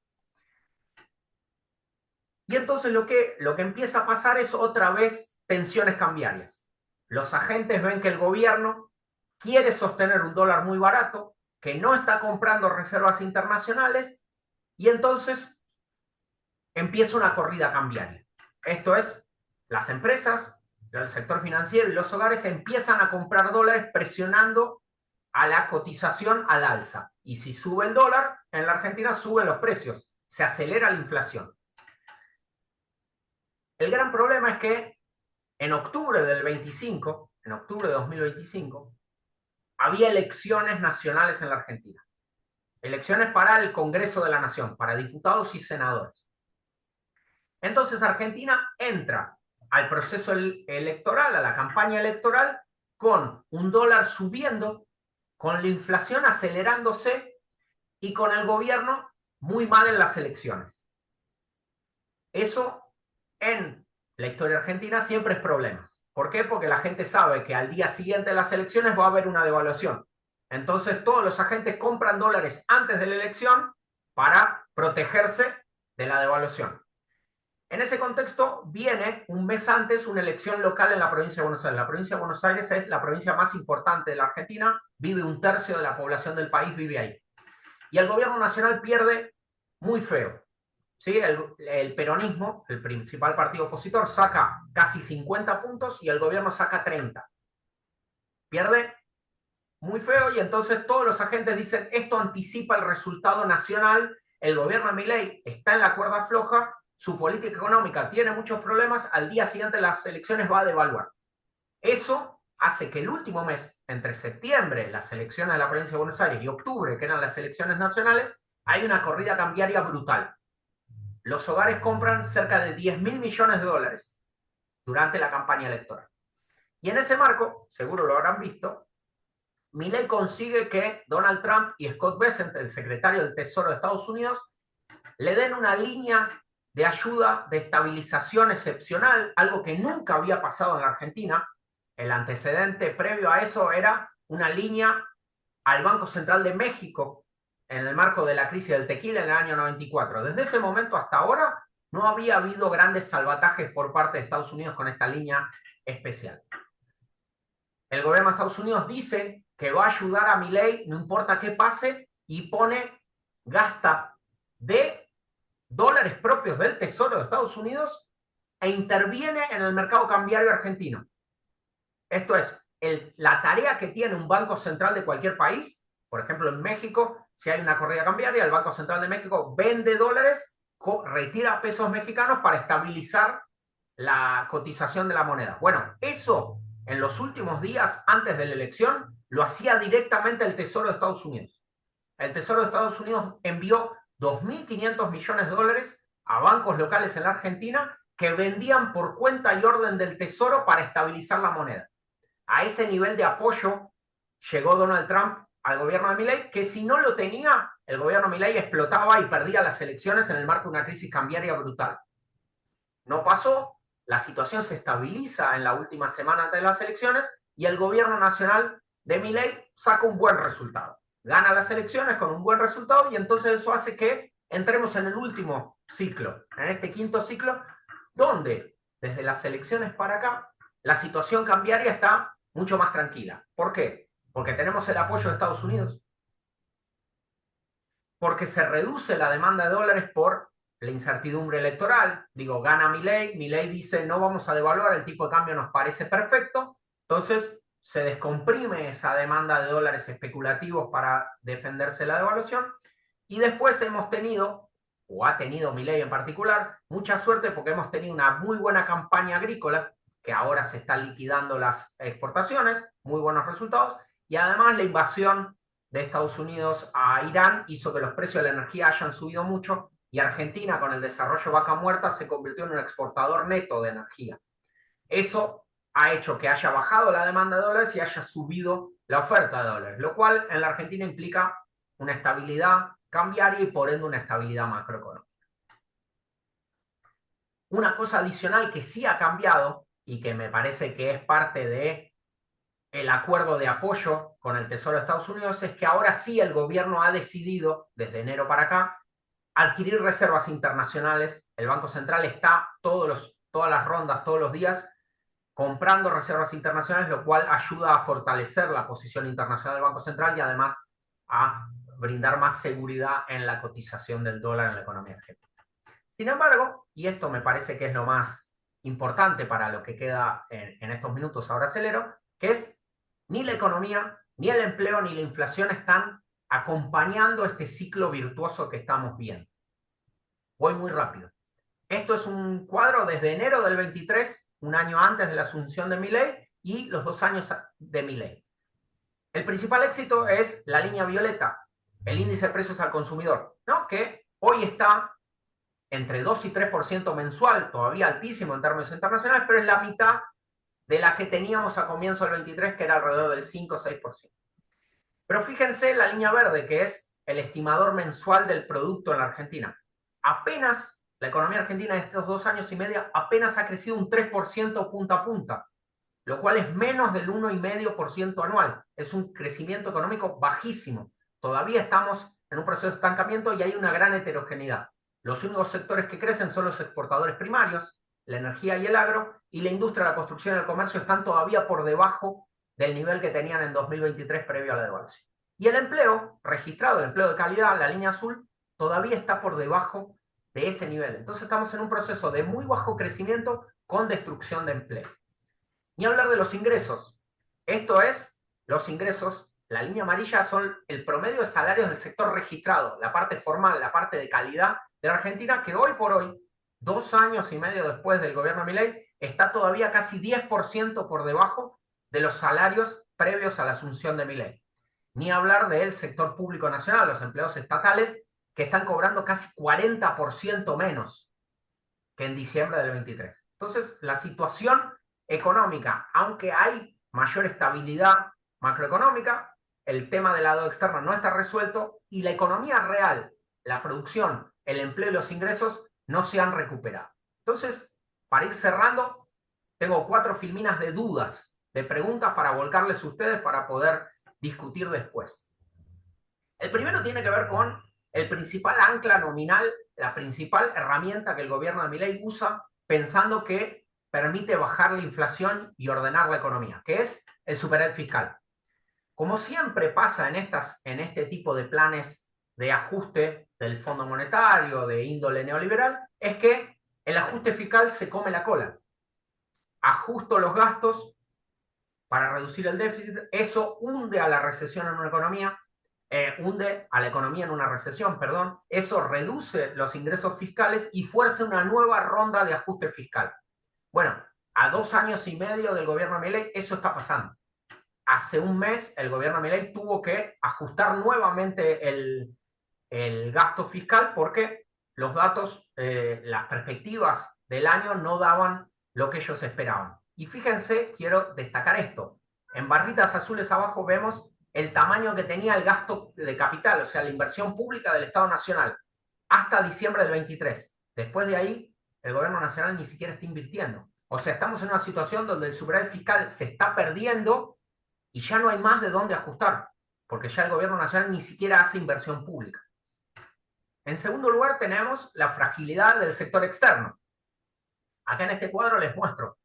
Y entonces lo que empieza a pasar es otra vez tensiones cambiarias. Los agentes ven que el gobierno quiere sostener un dólar muy barato, que no está comprando reservas internacionales, y entonces empieza una corrida cambiaria. Esto es, las empresas, el sector financiero y los hogares empiezan a comprar dólares presionando a la cotización al alza. Y si sube el dólar, en la Argentina suben los precios, se acelera la inflación. El gran problema es que en octubre del 25, en octubre de 2025, había elecciones nacionales en la Argentina. Elecciones para el Congreso de la Nación, para diputados y senadores. Entonces Argentina entra al proceso electoral, a la campaña electoral, con un dólar subiendo, con la inflación acelerándose y con el gobierno muy mal en las elecciones. Eso en la historia argentina siempre es problemas. ¿Por qué? Porque la gente sabe que al día siguiente de las elecciones va a haber una devaluación. Entonces todos los agentes compran dólares antes de la elección para protegerse de la devaluación. En ese contexto viene un mes antes una elección local en la provincia de Buenos Aires. La provincia de Buenos Aires es la provincia más importante de la Argentina, vive un tercio de la población del país, vive ahí. Y el gobierno nacional pierde muy feo. ¿Sí? El peronismo, el principal partido opositor, saca casi 50 puntos y el gobierno saca 30. Pierde muy feo y entonces todos los agentes dicen esto anticipa el resultado nacional, el gobierno de Milei está en la cuerda floja, su política económica tiene muchos problemas, al día siguiente las elecciones va a devaluar. Eso hace que el último mes, entre septiembre, las elecciones de la provincia de Buenos Aires, y octubre, que eran las elecciones nacionales, hay una corrida cambiaria brutal. Los hogares compran cerca de 10.000 millones de dólares durante la campaña electoral. Y en ese marco, seguro lo habrán visto, Milei consigue que Donald Trump y Scott Bessent, el secretario del Tesoro de Estados Unidos, le den una línea de ayuda de estabilización excepcional, algo que nunca había pasado en la Argentina. El antecedente previo a eso era una línea al Banco Central de México en el marco de la crisis del tequila en el año 94. Desde ese momento hasta ahora no había habido grandes salvatajes por parte de Estados Unidos con esta línea especial. El gobierno de Estados Unidos dice que va a ayudar a Milei, no importa qué pase, y gasta de dólares propios del Tesoro de Estados Unidos e interviene en el mercado cambiario argentino. Esto es, la tarea que tiene un banco central de cualquier país, por ejemplo en México, si hay una corrida cambiaria, el Banco Central de México vende dólares, retira pesos mexicanos para estabilizar la cotización de la moneda. Bueno, eso en los últimos días antes de la elección lo hacía directamente el Tesoro de Estados Unidos. El Tesoro de Estados Unidos envió 2.500 millones de dólares a bancos locales en la Argentina que vendían por cuenta y orden del Tesoro para estabilizar la moneda. A ese nivel de apoyo llegó Donald Trump al gobierno de Milei, que si no lo tenía, el gobierno de Milei explotaba y perdía las elecciones en el marco de una crisis cambiaria brutal. No pasó, la situación se estabiliza en la última semana antes de las elecciones y el gobierno nacional de Milei saca un buen resultado. Gana las elecciones con un buen resultado y entonces eso hace que entremos en el último ciclo, en este quinto ciclo, donde desde las elecciones para acá la situación cambiaria está mucho más tranquila. ¿Por qué? Porque tenemos el apoyo de Estados Unidos, porque se reduce la demanda de dólares por la incertidumbre electoral. Digo, gana Milei, Milei dice no vamos a devaluar, el tipo de cambio nos parece perfecto, entonces se descomprime esa demanda de dólares especulativos para defenderse la devaluación y después hemos tenido, o ha tenido Milei en particular, mucha suerte porque hemos tenido una muy buena campaña agrícola, que ahora se están liquidando las exportaciones, muy buenos resultados, y además la invasión de Estados Unidos a Irán hizo que los precios de la energía hayan subido mucho y Argentina, con el desarrollo Vaca Muerta, se convirtió en un exportador neto de energía. Eso ha hecho que haya bajado la demanda de dólares y haya subido la oferta de dólares, lo cual en la Argentina implica una estabilidad cambiaria y por ende una estabilidad macroeconómica. Una cosa adicional que sí ha cambiado y que me parece que es parte de el acuerdo de apoyo con el Tesoro de Estados Unidos es que ahora sí el gobierno ha decidido, desde enero para acá, adquirir reservas internacionales. El Banco Central está todas las rondas, todos los días, comprando reservas internacionales, lo cual ayuda a fortalecer la posición internacional del Banco Central y además a brindar más seguridad en la cotización del dólar en la economía argentina. Sin embargo, y esto me parece que es lo más importante para lo que queda en estos minutos, ahora acelero, que es ni la economía, ni el empleo, ni la inflación están acompañando este ciclo virtuoso que estamos viendo. Voy muy rápido. Esto es un cuadro desde enero del 23, un año antes de la asunción de Milei, y los 2 años de Milei. El principal éxito es la línea violeta, el índice de precios al consumidor, ¿no? Que hoy está entre 2 y 3% mensual, todavía altísimo en términos internacionales, pero es la mitad de la que teníamos a comienzo del 23, que era alrededor del 5 o 6%. Pero fíjense la línea verde, que es el estimador mensual del producto en la Argentina. Apenas la economía argentina en estos 2 años y medio apenas ha crecido un 3% punta a punta, lo cual es menos del 1,5% anual. Es un crecimiento económico bajísimo. Todavía estamos en un proceso de estancamiento y hay una gran heterogeneidad. Los únicos sectores que crecen son los exportadores primarios, la energía y el agro, y la industria, la construcción y el comercio están todavía por debajo del nivel que tenían en 2023 previo a la devaluación. Y el empleo registrado, el empleo de calidad, la línea azul, todavía está por debajo de ese nivel. Entonces estamos en un proceso de muy bajo crecimiento con destrucción de empleo. Ni hablar de los ingresos. Esto es, los ingresos, la línea amarilla son el promedio de salarios del sector registrado, la parte formal, la parte de calidad de la Argentina, que hoy por hoy, 2 años y medio después del gobierno de Milei, está todavía casi 10% por debajo de los salarios previos a la asunción de Milei. Ni hablar del sector público nacional, los empleados estatales, que están cobrando casi 40% menos que en diciembre del 23. Entonces, la situación económica, aunque hay mayor estabilidad macroeconómica, el tema del lado externo no está resuelto y la economía real, la producción, el empleo y los ingresos no se han recuperado. Entonces, para ir cerrando, tengo 4 filminas de dudas, de preguntas para volcarles a ustedes para poder discutir después. El primero tiene que ver con el principal ancla nominal, la principal herramienta que el gobierno de Milei usa pensando que permite bajar la inflación y ordenar la economía, que es el superávit fiscal. Como siempre pasa en este tipo de planes de ajuste del Fondo Monetario, de índole neoliberal, es que el ajuste fiscal se come la cola. Ajusto los gastos para reducir el déficit, eso hunde a la recesión en una economía, hunde a la economía en una recesión, perdón, eso reduce los ingresos fiscales y fuerza una nueva ronda de ajuste fiscal. Bueno, a 2 años y medio del gobierno de Milei, eso está pasando. Hace un mes el gobierno de Milei tuvo que ajustar nuevamente el gasto fiscal porque los datos, las perspectivas del año no daban lo que ellos esperaban. Y fíjense, quiero destacar esto. En barritas azules abajo vemos el tamaño que tenía el gasto de capital, o sea, la inversión pública del Estado Nacional, hasta diciembre del 23. Después de ahí, el gobierno nacional ni siquiera está invirtiendo. O sea, estamos en una situación donde el superávit fiscal se está perdiendo y ya no hay más de dónde ajustar, porque ya el gobierno nacional ni siquiera hace inversión pública. En segundo lugar, tenemos la fragilidad del sector externo. Acá en este cuadro les muestro.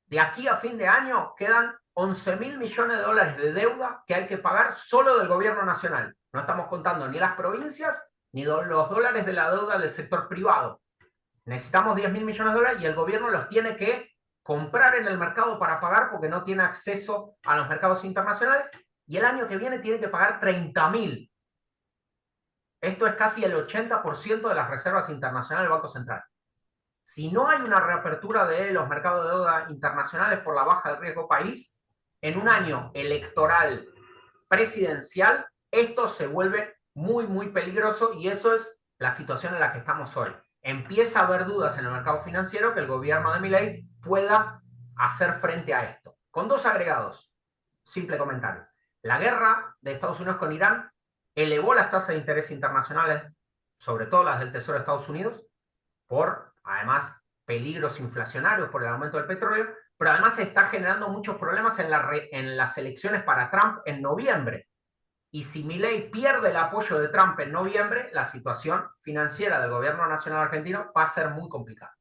De aquí a fin de año quedan 11.000 millones de dólares de deuda que hay que pagar solo del gobierno nacional. No estamos contando ni las provincias ni los dólares de la deuda del sector privado. Necesitamos 10.000 millones de dólares y el gobierno los tiene que comprar en el mercado para pagar porque no tiene acceso a los mercados internacionales y el año que viene tiene que pagar 30.000. Esto es casi el 80% de las reservas internacionales del Banco Central. Si no hay una reapertura de los mercados de deuda internacionales por la baja de riesgo país, en un año electoral presidencial, esto se vuelve muy, muy peligroso y eso es la situación en la que estamos hoy. Empieza a haber dudas en el mercado financiero que el gobierno de Milei pueda hacer frente a esto. Con 2 agregados. Simple comentario. La guerra de Estados Unidos con Irán elevó las tasas de interés internacionales, sobre todo las del Tesoro de Estados Unidos, por, además, peligros inflacionarios por el aumento del petróleo, pero además se está generando muchos problemas en las elecciones para Trump en noviembre. Y si Milei pierde el apoyo de Trump en noviembre, la situación financiera del gobierno nacional argentino va a ser muy complicada.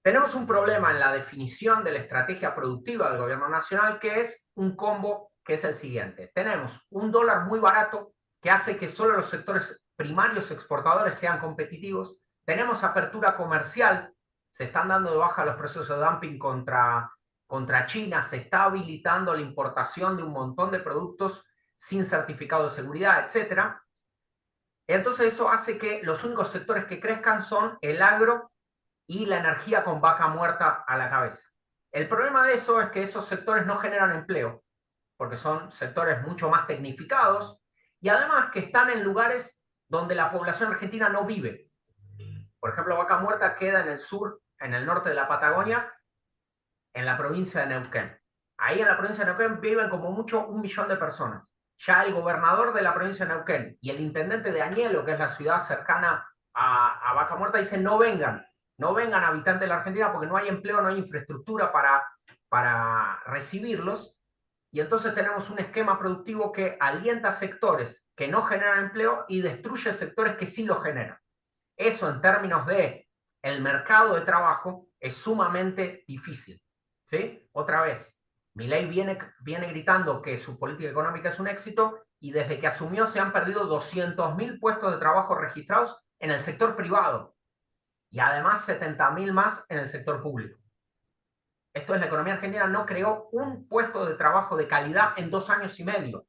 Tenemos un problema en la definición de la estrategia productiva del gobierno nacional, que es un combo que es el siguiente. Tenemos un dólar muy barato que hace que solo los sectores primarios exportadores sean competitivos. Tenemos apertura comercial, se están dando de baja los precios de dumping contra China, se está habilitando la importación de un montón de productos sin certificado de seguridad, etc. Entonces eso hace que los únicos sectores que crezcan son el agro y la energía con vaca muerta a la cabeza. El problema de eso es que esos sectores no generan empleo, porque son sectores mucho más tecnificados y además que están en lugares donde la población argentina no vive. Por ejemplo, vaca muerta queda en el sur, en el norte de la Patagonia, en la provincia de Neuquén. Ahí en la provincia de Neuquén viven como mucho 1 millón de personas. Ya el gobernador de la provincia de Neuquén y el intendente de Añelo, que es la ciudad cercana a Vaca Muerta, dicen no vengan habitantes de la Argentina porque no hay empleo, no hay infraestructura para recibirlos. Y entonces tenemos un esquema productivo que alienta sectores que no generan empleo y destruye sectores que sí lo generan. Eso en términos de el mercado de trabajo es sumamente difícil. ¿Sí? Otra vez, Milei viene gritando que su política económica es un éxito y desde que asumió se han perdido 200.000 puestos de trabajo registrados en el sector privado y además 70.000 más en el sector público. Esto es, la economía argentina no creó un puesto de trabajo de calidad en 2 años y medio,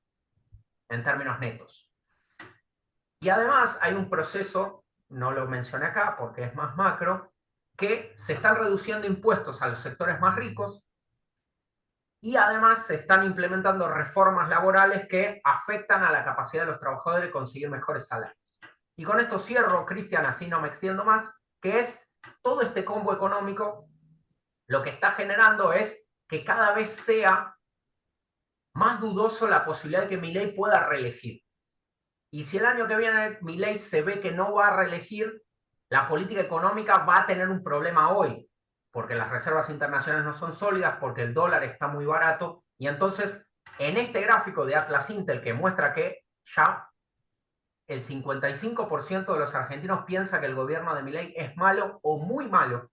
en términos netos. Y además hay un proceso, no lo mencioné acá porque es más macro, que se están reduciendo impuestos a los sectores más ricos y además se están implementando reformas laborales que afectan a la capacidad de los trabajadores de conseguir mejores salarios. Y con esto cierro, Cristian, así no me extiendo más, que es todo este combo económico lo que está generando es que cada vez sea más dudoso la posibilidad de que Milei pueda reelegir. Y si el año que viene Milei se ve que no va a reelegir, la política económica va a tener un problema hoy, porque las reservas internacionales no son sólidas, porque el dólar está muy barato, y entonces en este gráfico de Atlas Intel que muestra que ya el 55% de los argentinos piensa que el gobierno de Milei es malo o muy malo,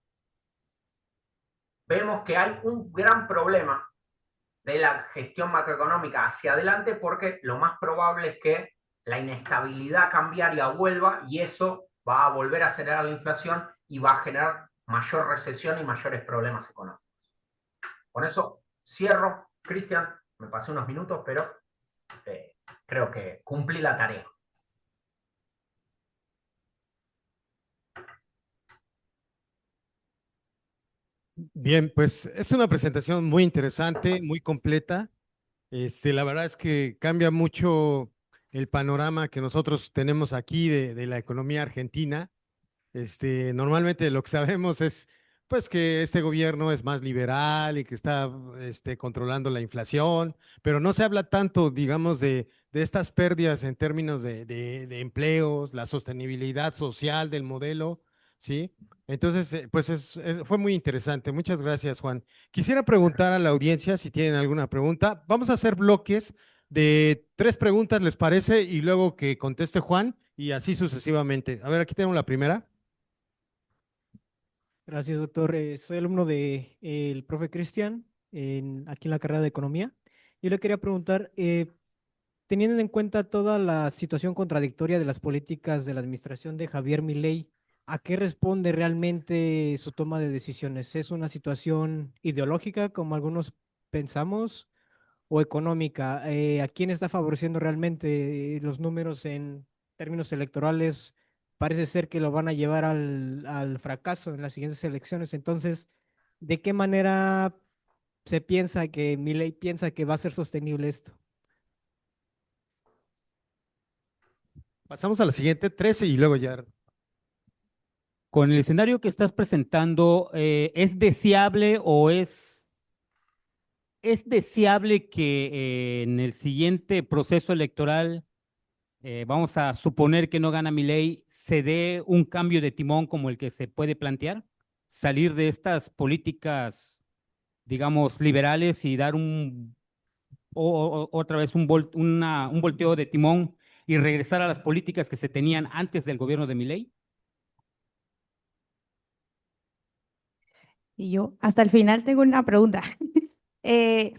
vemos que hay un gran problema de la gestión macroeconómica hacia adelante porque lo más probable es que la inestabilidad cambiaria vuelva y eso va a volver a acelerar la inflación y va a generar mayor recesión y mayores problemas económicos. Con eso cierro. Cristian, me pasé unos minutos, pero creo que cumplí la tarea. Bien, pues es una presentación muy interesante, muy completa. La verdad es que cambia mucho el panorama que nosotros tenemos aquí de la economía argentina. Normalmente lo que sabemos es pues que este gobierno es más liberal y que está controlando la inflación, pero no se habla tanto, digamos, de estas pérdidas en términos de empleos, la sostenibilidad social del modelo, ¿sí? Entonces, pues fue muy interesante. Muchas gracias, Juan. Quisiera preguntar a la audiencia si tienen alguna pregunta. Vamos a hacer bloques de 3 preguntas, ¿les parece? Y luego que conteste Juan y así sucesivamente. A ver, aquí tengo la primera. Gracias, doctor. Soy alumno de el profe Cristian aquí en la carrera de Economía. Yo le quería preguntar, teniendo en cuenta toda la situación contradictoria de las políticas de la administración de Javier Milei, ¿a qué responde realmente su toma de decisiones? ¿Es una situación ideológica, como algunos pensamos, o económica? ¿A quién está favoreciendo realmente los números en términos electorales? Parece ser que lo van a llevar al fracaso en las siguientes elecciones. Entonces, ¿de qué manera se piensa que Milei piensa que va a ser sostenible esto? Pasamos a la siguiente, 13 y luego ya. Con el escenario que estás presentando, ¿es deseable o es deseable que en el siguiente proceso electoral, vamos a suponer que no gana Milei, se dé un cambio de timón como el que se puede plantear? Salir de estas políticas, digamos, liberales y dar otra vez un volteo de timón y regresar a las políticas que se tenían antes del gobierno de Milei. Y yo hasta el final tengo una pregunta. Eh,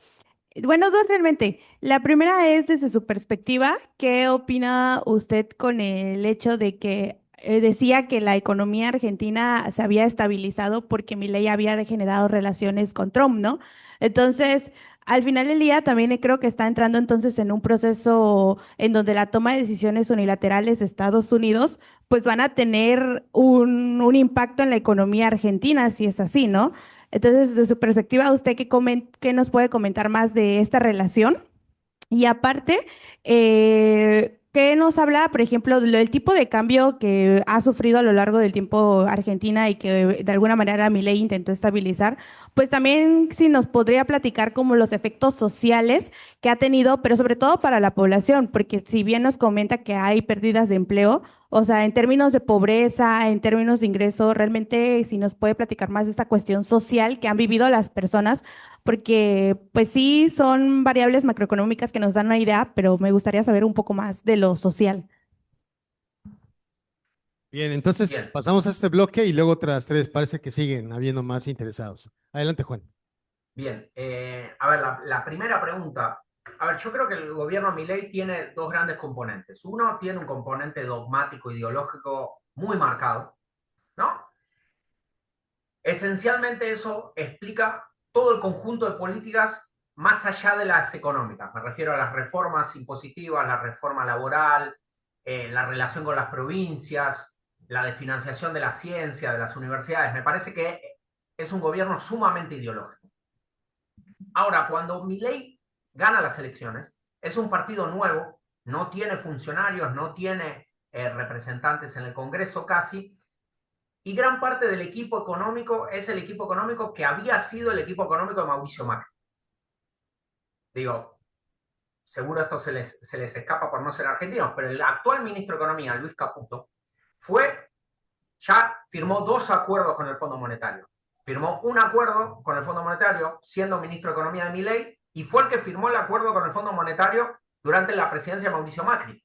bueno, dos realmente. La primera es desde su perspectiva, ¿qué opina usted con el hecho de que decía que la economía argentina se había estabilizado porque Milei había generado relaciones con Trump, ¿no? Entonces, al final del día también creo que está entrando entonces en un proceso en donde la toma de decisiones unilaterales de Estados Unidos pues van a tener un impacto en la economía argentina, si es así, ¿no? Entonces, desde su perspectiva, ¿usted qué nos puede comentar más de esta relación? Y aparte, ¿qué nos habla, por ejemplo, del tipo de cambio que ha sufrido a lo largo del tiempo Argentina y que de alguna manera Milei intentó estabilizar? Pues también si nos podría platicar como los efectos sociales que ha tenido, pero sobre todo para la población, porque si bien nos comenta que hay pérdidas de empleo, O sea, en términos de pobreza, en términos de ingreso, realmente si nos puede platicar más de esta cuestión social que han vivido las personas, porque pues sí son variables macroeconómicas que nos dan una idea, pero me gustaría saber un poco más de lo social. Bien, entonces Bien, pasamos a este bloque y luego otras tres. Parece que siguen habiendo más interesados. Adelante, Juan. bien. A ver, la primera pregunta. A ver, yo creo que el gobierno Milei tiene dos grandes componentes. Uno tiene un componente dogmático, ideológico muy marcado, ¿no? Esencialmente eso explica todo el conjunto de políticas más allá de las económicas. Me refiero a las reformas impositivas, la reforma laboral, la relación con las provincias, la desfinanciación de la ciencia, de las universidades. Me parece que es un gobierno sumamente ideológico. Ahora, cuando Milei gana las elecciones, es un partido nuevo, no tiene funcionarios, no tiene representantes en el Congreso casi, y gran parte del equipo económico es el equipo económico que había sido el equipo económico de Mauricio Macri. Digo, seguro esto se les escapa por no ser argentinos, pero el actual ministro de Economía, Luis Caputo, ya firmó 2 acuerdos con el Fondo Monetario. Firmó un acuerdo con el Fondo Monetario siendo ministro de Economía de Milei y fue el que firmó el acuerdo con el Fondo Monetario durante la presidencia de Mauricio Macri.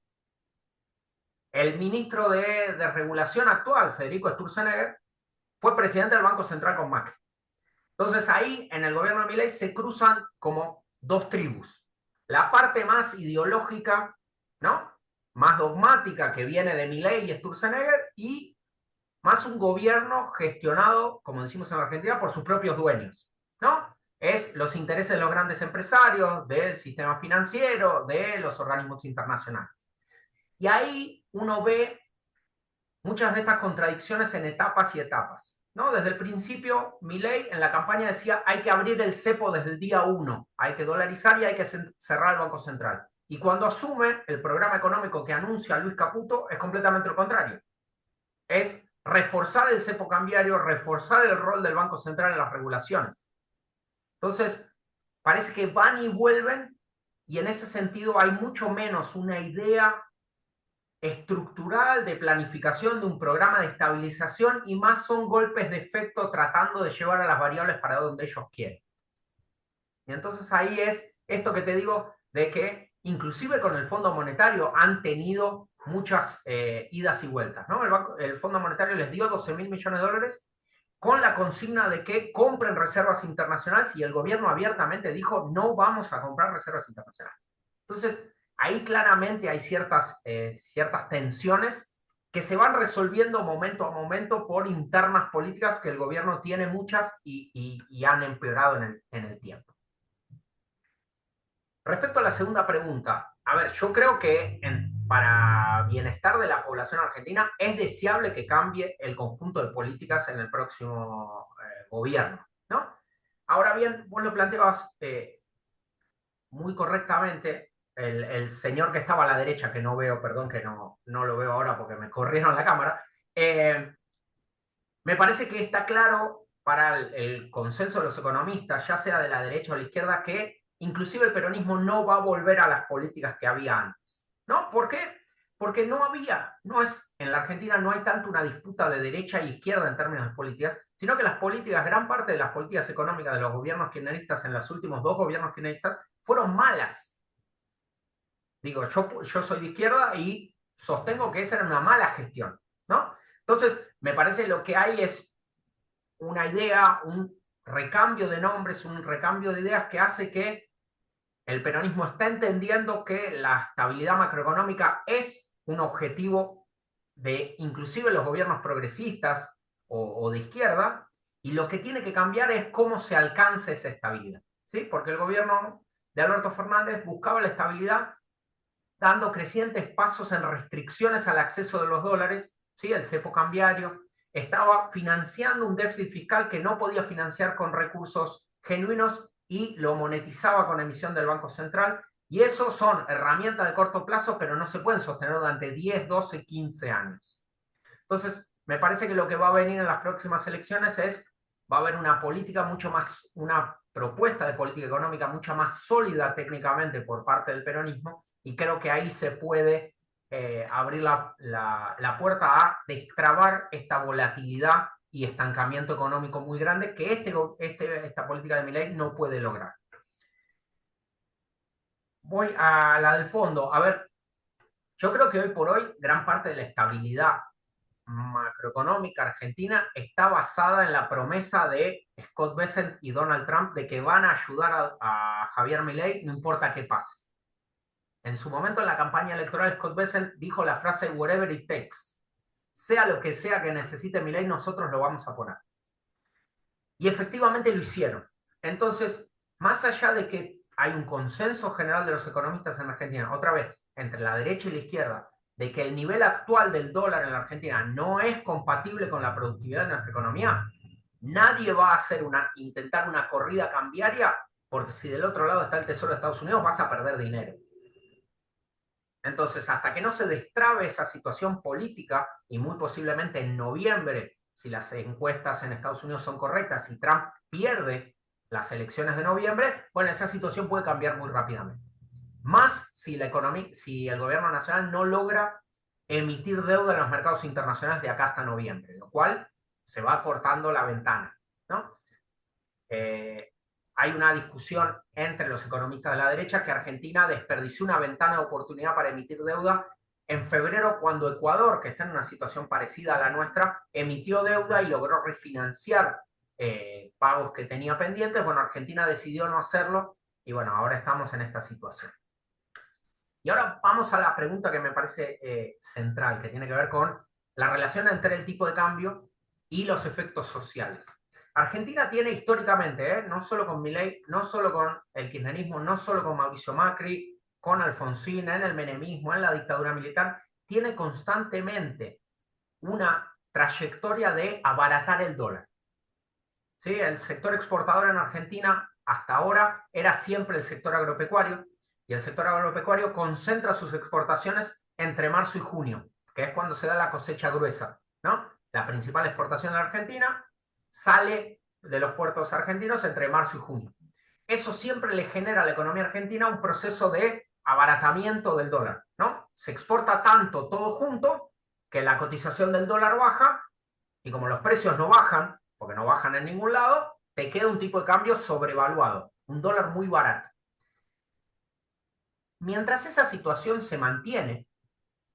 El ministro de Regulación actual, Federico Sturzenegger, fue presidente del Banco Central con Macri. Entonces ahí en el gobierno de Milei se cruzan como dos tribus. La parte más ideológica, ¿no? Más dogmática que viene de Milei y Sturzenegger y más un gobierno gestionado, como decimos en Argentina, por sus propios dueños, ¿no? Es los intereses de los grandes empresarios, del sistema financiero, de los organismos internacionales. Y ahí uno ve muchas de estas contradicciones en etapas y etapas, ¿no? Desde el principio, Milei en la campaña decía hay que abrir el cepo desde el día 1, hay que dolarizar y hay que cerrar el Banco Central. Y cuando asume el programa económico que anuncia Luis Caputo es completamente lo contrario. Es reforzar el cepo cambiario, reforzar el rol del Banco Central en las regulaciones. Entonces, parece que van y vuelven y en ese sentido hay mucho menos una idea estructural de planificación de un programa de estabilización y más son golpes de efecto tratando de llevar a las variables para donde ellos quieren. Y entonces ahí es esto que te digo de que inclusive con el Fondo Monetario han tenido muchas idas y vueltas, ¿no? El Fondo Monetario les dio 12.000 millones de dólares con la consigna de que compren reservas internacionales y el gobierno abiertamente dijo no vamos a comprar reservas internacionales. Entonces, ahí claramente hay ciertas tensiones que se van resolviendo momento a momento por internas políticas que el gobierno tiene muchas y han empeorado en el tiempo. Respecto a la segunda pregunta, a ver, yo creo que para bienestar de la población argentina es deseable que cambie el conjunto de políticas en el próximo gobierno, ¿no? Ahora bien, vos lo planteabas muy correctamente, el señor que estaba a la derecha, que no veo, perdón, que no lo veo ahora porque me corrieron la cámara, me parece que está claro para el consenso de los economistas, ya sea de la derecha o de la izquierda, que inclusive el peronismo no va a volver a las políticas que había antes, ¿no? ¿Por qué? Porque en la Argentina no hay tanto una disputa de derecha e izquierda en términos de políticas, sino que las políticas, gran parte de las políticas económicas de los gobiernos kirchneristas en los últimos 2 gobiernos kirchneristas fueron malas. Digo, yo soy de izquierda y sostengo que esa era una mala gestión, ¿no? Entonces, me parece que lo que hay es una idea, un recambio de nombres, un recambio de ideas que hace que el peronismo está entendiendo que la estabilidad macroeconómica es un objetivo de inclusive los gobiernos progresistas o de izquierda, y lo que tiene que cambiar es cómo se alcanza esa estabilidad, ¿sí? Porque el gobierno de Alberto Fernández buscaba la estabilidad dando crecientes pasos en restricciones al acceso de los dólares, ¿sí? El cepo cambiario, estaba financiando un déficit fiscal que no podía financiar con recursos genuinos y lo monetizaba con emisión del Banco Central, y eso son herramientas de corto plazo, pero no se pueden sostener durante 10, 12, 15 años. Entonces, me parece que lo que va a venir en las próximas elecciones va a haber una política mucho más, una propuesta de política económica mucho más sólida técnicamente por parte del peronismo, y creo que ahí se puede abrir la puerta a destrabar esta volatilidad y estancamiento económico muy grande que esta política de Milei no puede lograr. Voy a la del fondo. A ver, yo creo que hoy por hoy gran parte de la estabilidad macroeconómica argentina está basada en la promesa de Scott Bessent y Donald Trump de que van a ayudar a Javier Milei no importa qué pase. En su momento en la campaña electoral, Scott Bessent dijo la frase whatever it takes. Sea lo que sea que necesite Milei, nosotros lo vamos a poner. Y efectivamente lo hicieron. Entonces, más allá de que hay un consenso general de los economistas en Argentina, otra vez, entre la derecha y la izquierda, de que el nivel actual del dólar en la Argentina no es compatible con la productividad de nuestra economía, nadie va a intentar una corrida cambiaria, porque si del otro lado está el Tesoro de Estados Unidos, vas a perder dinero. Entonces, hasta que no se destrabe esa situación política, y muy posiblemente en noviembre, si las encuestas en Estados Unidos son correctas, y Trump pierde las elecciones de noviembre, bueno, esa situación puede cambiar muy rápidamente. Más si el gobierno nacional no logra emitir deuda en los mercados internacionales de acá hasta noviembre, lo cual se va cortando la ventana, ¿no? Hay una discusión entre los economistas de la derecha que Argentina desperdició una ventana de oportunidad para emitir deuda en febrero, cuando Ecuador, que está en una situación parecida a la nuestra, emitió deuda y logró refinanciar pagos que tenía pendientes. Bueno, Argentina decidió no hacerlo y bueno, ahora estamos en esta situación. Y ahora vamos a la pregunta que me parece central, que tiene que ver con la relación entre el tipo de cambio y los efectos sociales. Argentina tiene históricamente, no solo con Milei, no solo con el kirchnerismo, no solo con Mauricio Macri, con Alfonsín, en el menemismo, en la dictadura militar, tiene constantemente una trayectoria de abaratar el dólar. ¿Sí? El sector exportador en Argentina hasta ahora era siempre el sector agropecuario, y el sector agropecuario concentra sus exportaciones entre marzo y junio, que es cuando se da la cosecha gruesa, ¿no? La principal exportación de la Argentina sale de los puertos argentinos entre marzo y junio. Eso siempre le genera a la economía argentina un proceso de abaratamiento del dólar, ¿no? Se exporta tanto todo junto que la cotización del dólar baja, y como los precios no bajan, porque no bajan en ningún lado, te queda un tipo de cambio sobrevaluado, un dólar muy barato. Mientras esa situación se mantiene,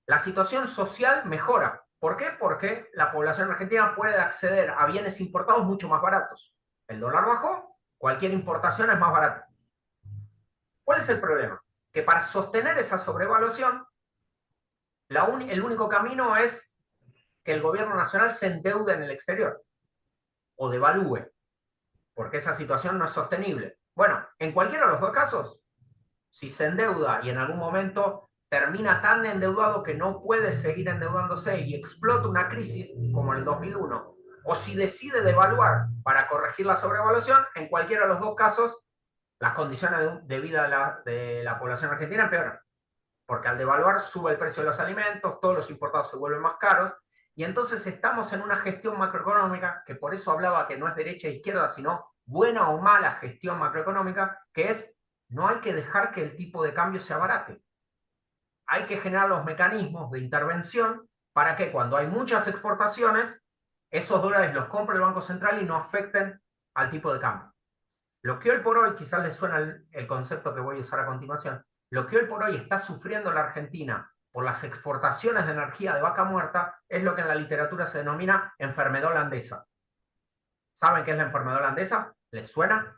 la situación social mejora. ¿Por qué? Porque la población argentina puede acceder a bienes importados mucho más baratos. El dólar bajó, cualquier importación es más barata. ¿Cuál es el problema? Que para sostener esa sobrevaluación, el único camino es que el gobierno nacional se endeude en el exterior o devalúe, porque esa situación no es sostenible. Bueno, en cualquiera de los dos casos, si se endeuda y en algún momento termina tan endeudado que no puede seguir endeudándose y explota una crisis como en el 2001, o si decide devaluar para corregir la sobrevaluación, en cualquiera de los dos casos las condiciones de vida de la población argentina empeoran, porque al devaluar sube el precio de los alimentos, todos los importados se vuelven más caros, y entonces estamos en una gestión macroeconómica, que por eso hablaba que no es derecha e izquierda, sino buena o mala gestión macroeconómica, que es: no hay que dejar que el tipo de cambio se abarate. Hay que generar los mecanismos de intervención para que cuando hay muchas exportaciones, esos dólares los compre el Banco Central y no afecten al tipo de cambio. Lo que hoy por hoy, quizás les suena el concepto que voy a usar a continuación, lo que hoy por hoy está sufriendo la Argentina por las exportaciones de energía de vaca muerta es lo que en la literatura se denomina enfermedad holandesa. ¿Saben qué es la enfermedad holandesa? ¿Les suena?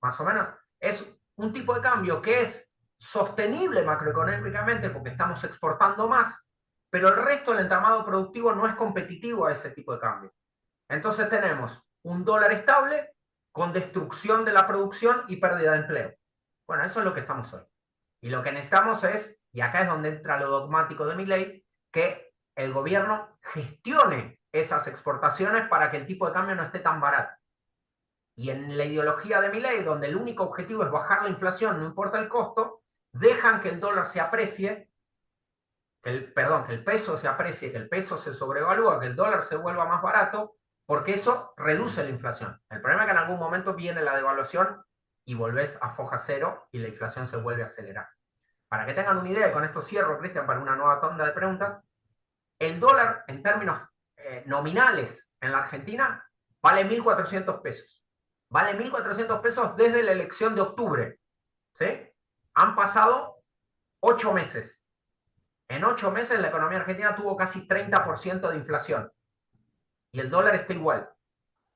Más o menos. Es un tipo de cambio que es sostenible macroeconómicamente porque estamos exportando más, pero el resto del entramado productivo no es competitivo a ese tipo de cambio. Entonces tenemos un dólar estable con destrucción de la producción y pérdida de empleo. Bueno, eso es lo que estamos hoy. Y lo que necesitamos es, y acá es donde entra lo dogmático de Milei, que el gobierno gestione esas exportaciones para que el tipo de cambio no esté tan barato. Y en la ideología de Milei, donde el único objetivo es bajar la inflación, no importa el costo, dejan que el dólar se aprecie, que el peso se aprecie, que el peso se sobrevalúa, que el dólar se vuelva más barato, porque eso reduce la inflación. El problema es que en algún momento viene la devaluación y volvés a foja cero y la inflación se vuelve a acelerar. para que tengan una idea, y con esto cierro, Cristian, para una nueva tanda de preguntas, el dólar en términos nominales en la Argentina vale 1.400 pesos. Vale 1.400 pesos desde la elección de octubre. ¿Sí? Han pasado 8 meses. En 8 meses la economía argentina tuvo casi 30% de inflación. Y el dólar está igual.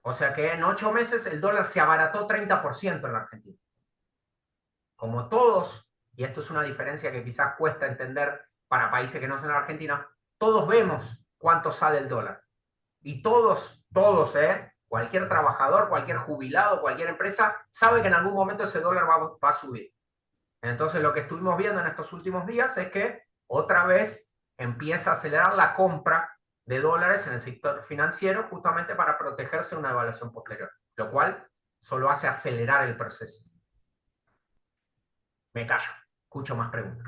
O sea que en 8 meses el dólar se abarató 30% en la Argentina. Como todos, y esto es una diferencia que quizás cuesta entender para países que no son la Argentina, todos vemos cuánto sale el dólar. Y todos, cualquier trabajador, cualquier jubilado, cualquier empresa, sabe que en algún momento ese dólar va a subir. Entonces lo que estuvimos viendo en estos últimos días es que otra vez empieza a acelerar la compra de dólares en el sector financiero justamente para protegerse de una devaluación posterior, lo cual solo hace acelerar el proceso. Me callo, escucho más preguntas.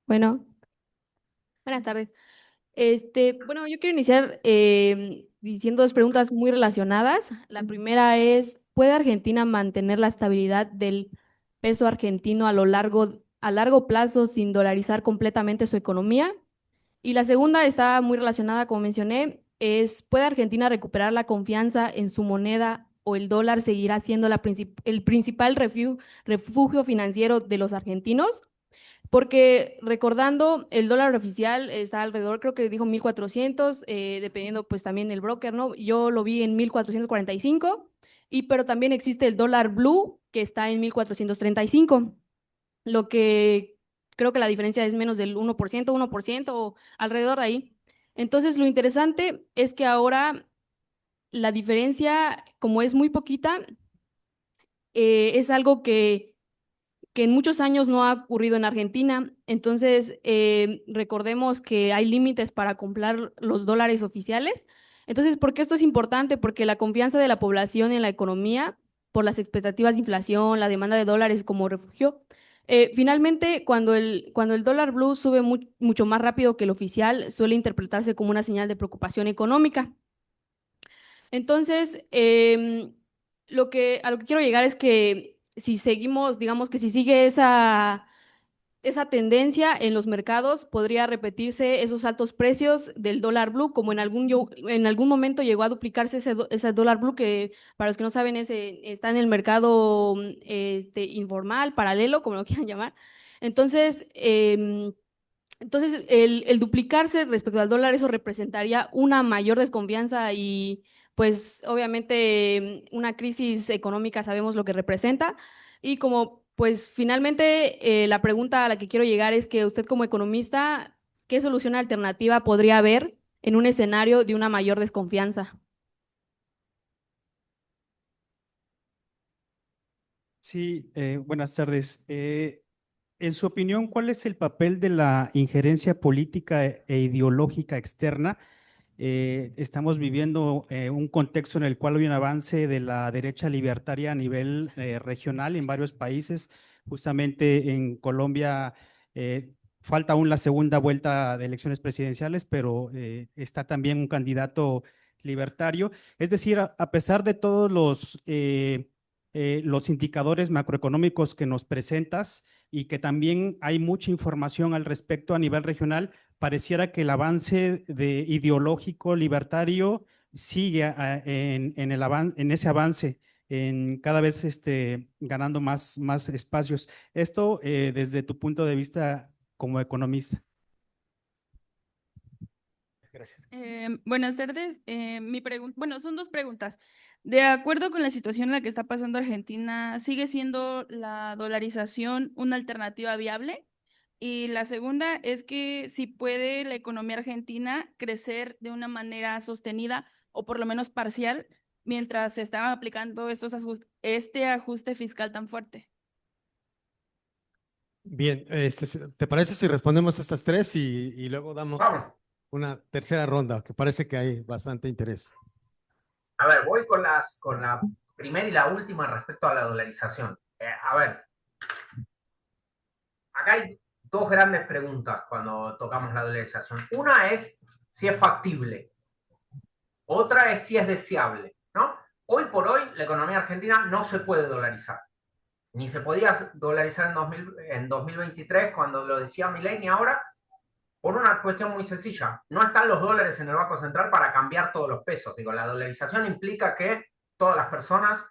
Bueno, buenas tardes. Bueno, yo quiero iniciar diciendo dos preguntas muy relacionadas. La primera es, ¿puede Argentina mantener la estabilidad del peso argentino a largo plazo sin dolarizar completamente su economía? Y la segunda está muy relacionada, como mencioné, es, ¿puede Argentina recuperar la confianza en su moneda o el dólar seguirá siendo el principal refugio financiero de los argentinos? Porque recordando, el dólar oficial está alrededor, creo que dijo 1.400, dependiendo pues también el broker, ¿no? Yo lo vi en 1.445, pero también existe el dólar blue que está en 1.435, lo que creo que la diferencia es menos del 1% o alrededor de ahí. Entonces, lo interesante es que ahora la diferencia, como es muy poquita, es algo que en muchos años no ha ocurrido en Argentina. Entonces, recordemos que hay límites para comprar los dólares oficiales. Entonces, ¿por qué esto es importante? Porque la confianza de la población en la economía, por las expectativas de inflación, la demanda de dólares como refugio, finalmente, cuando el dólar blue sube mucho más rápido que el oficial, suele interpretarse como una señal de preocupación económica. Entonces, a lo que quiero llegar es que si seguimos, digamos que si sigue esa tendencia en los mercados, podría repetirse esos altos precios del dólar blue, como en algún momento llegó a duplicarse ese dólar blue, que para los que no saben está en el mercado informal, paralelo, como lo quieran llamar. Entonces, el duplicarse respecto al dólar, eso representaría una mayor desconfianza y pues obviamente una crisis económica sabemos lo que representa. Y como pues finalmente la pregunta a la que quiero llegar es que usted como economista, ¿qué solución alternativa podría haber en un escenario de una mayor desconfianza? Sí, buenas tardes. En su opinión, ¿cuál es el papel de la injerencia política e ideológica externa? Estamos viviendo un contexto en el cual hay un avance de la derecha libertaria a nivel regional en varios países. Justamente en Colombia falta aún la segunda vuelta de elecciones presidenciales, pero está también un candidato libertario. Es decir, a pesar de todos los indicadores macroeconómicos que nos presentas y que también hay mucha información al respecto a nivel regional, pareciera que el avance ideológico libertario sigue en ese avance, en cada vez ganando más espacios. Esto desde tu punto de vista como economista. Gracias. Buenas tardes. Mi pregunta, bueno, son dos preguntas. De acuerdo con la situación en la que está pasando Argentina, ¿sigue siendo la dolarización una alternativa viable? Y la segunda es que si puede la economía argentina crecer de una manera sostenida o por lo menos parcial mientras se estaban aplicando este ajuste fiscal tan fuerte. Bien, ¿te parece si respondemos a estas tres y luego damos Vamos. una tercera ronda, que parece que hay bastante interés? A ver, voy con la primera y la última respecto a la dolarización. A ver, acá hay dos grandes preguntas cuando tocamos la dolarización. Una es si es factible. Otra es si es deseable, ¿no? Hoy por hoy la economía argentina no se puede dolarizar. Ni se podía dolarizar en 2023 cuando lo decía Milei, ni ahora, por una cuestión muy sencilla. No están los dólares en el Banco Central para cambiar todos los pesos. Digo, la dolarización implica que todas las personas,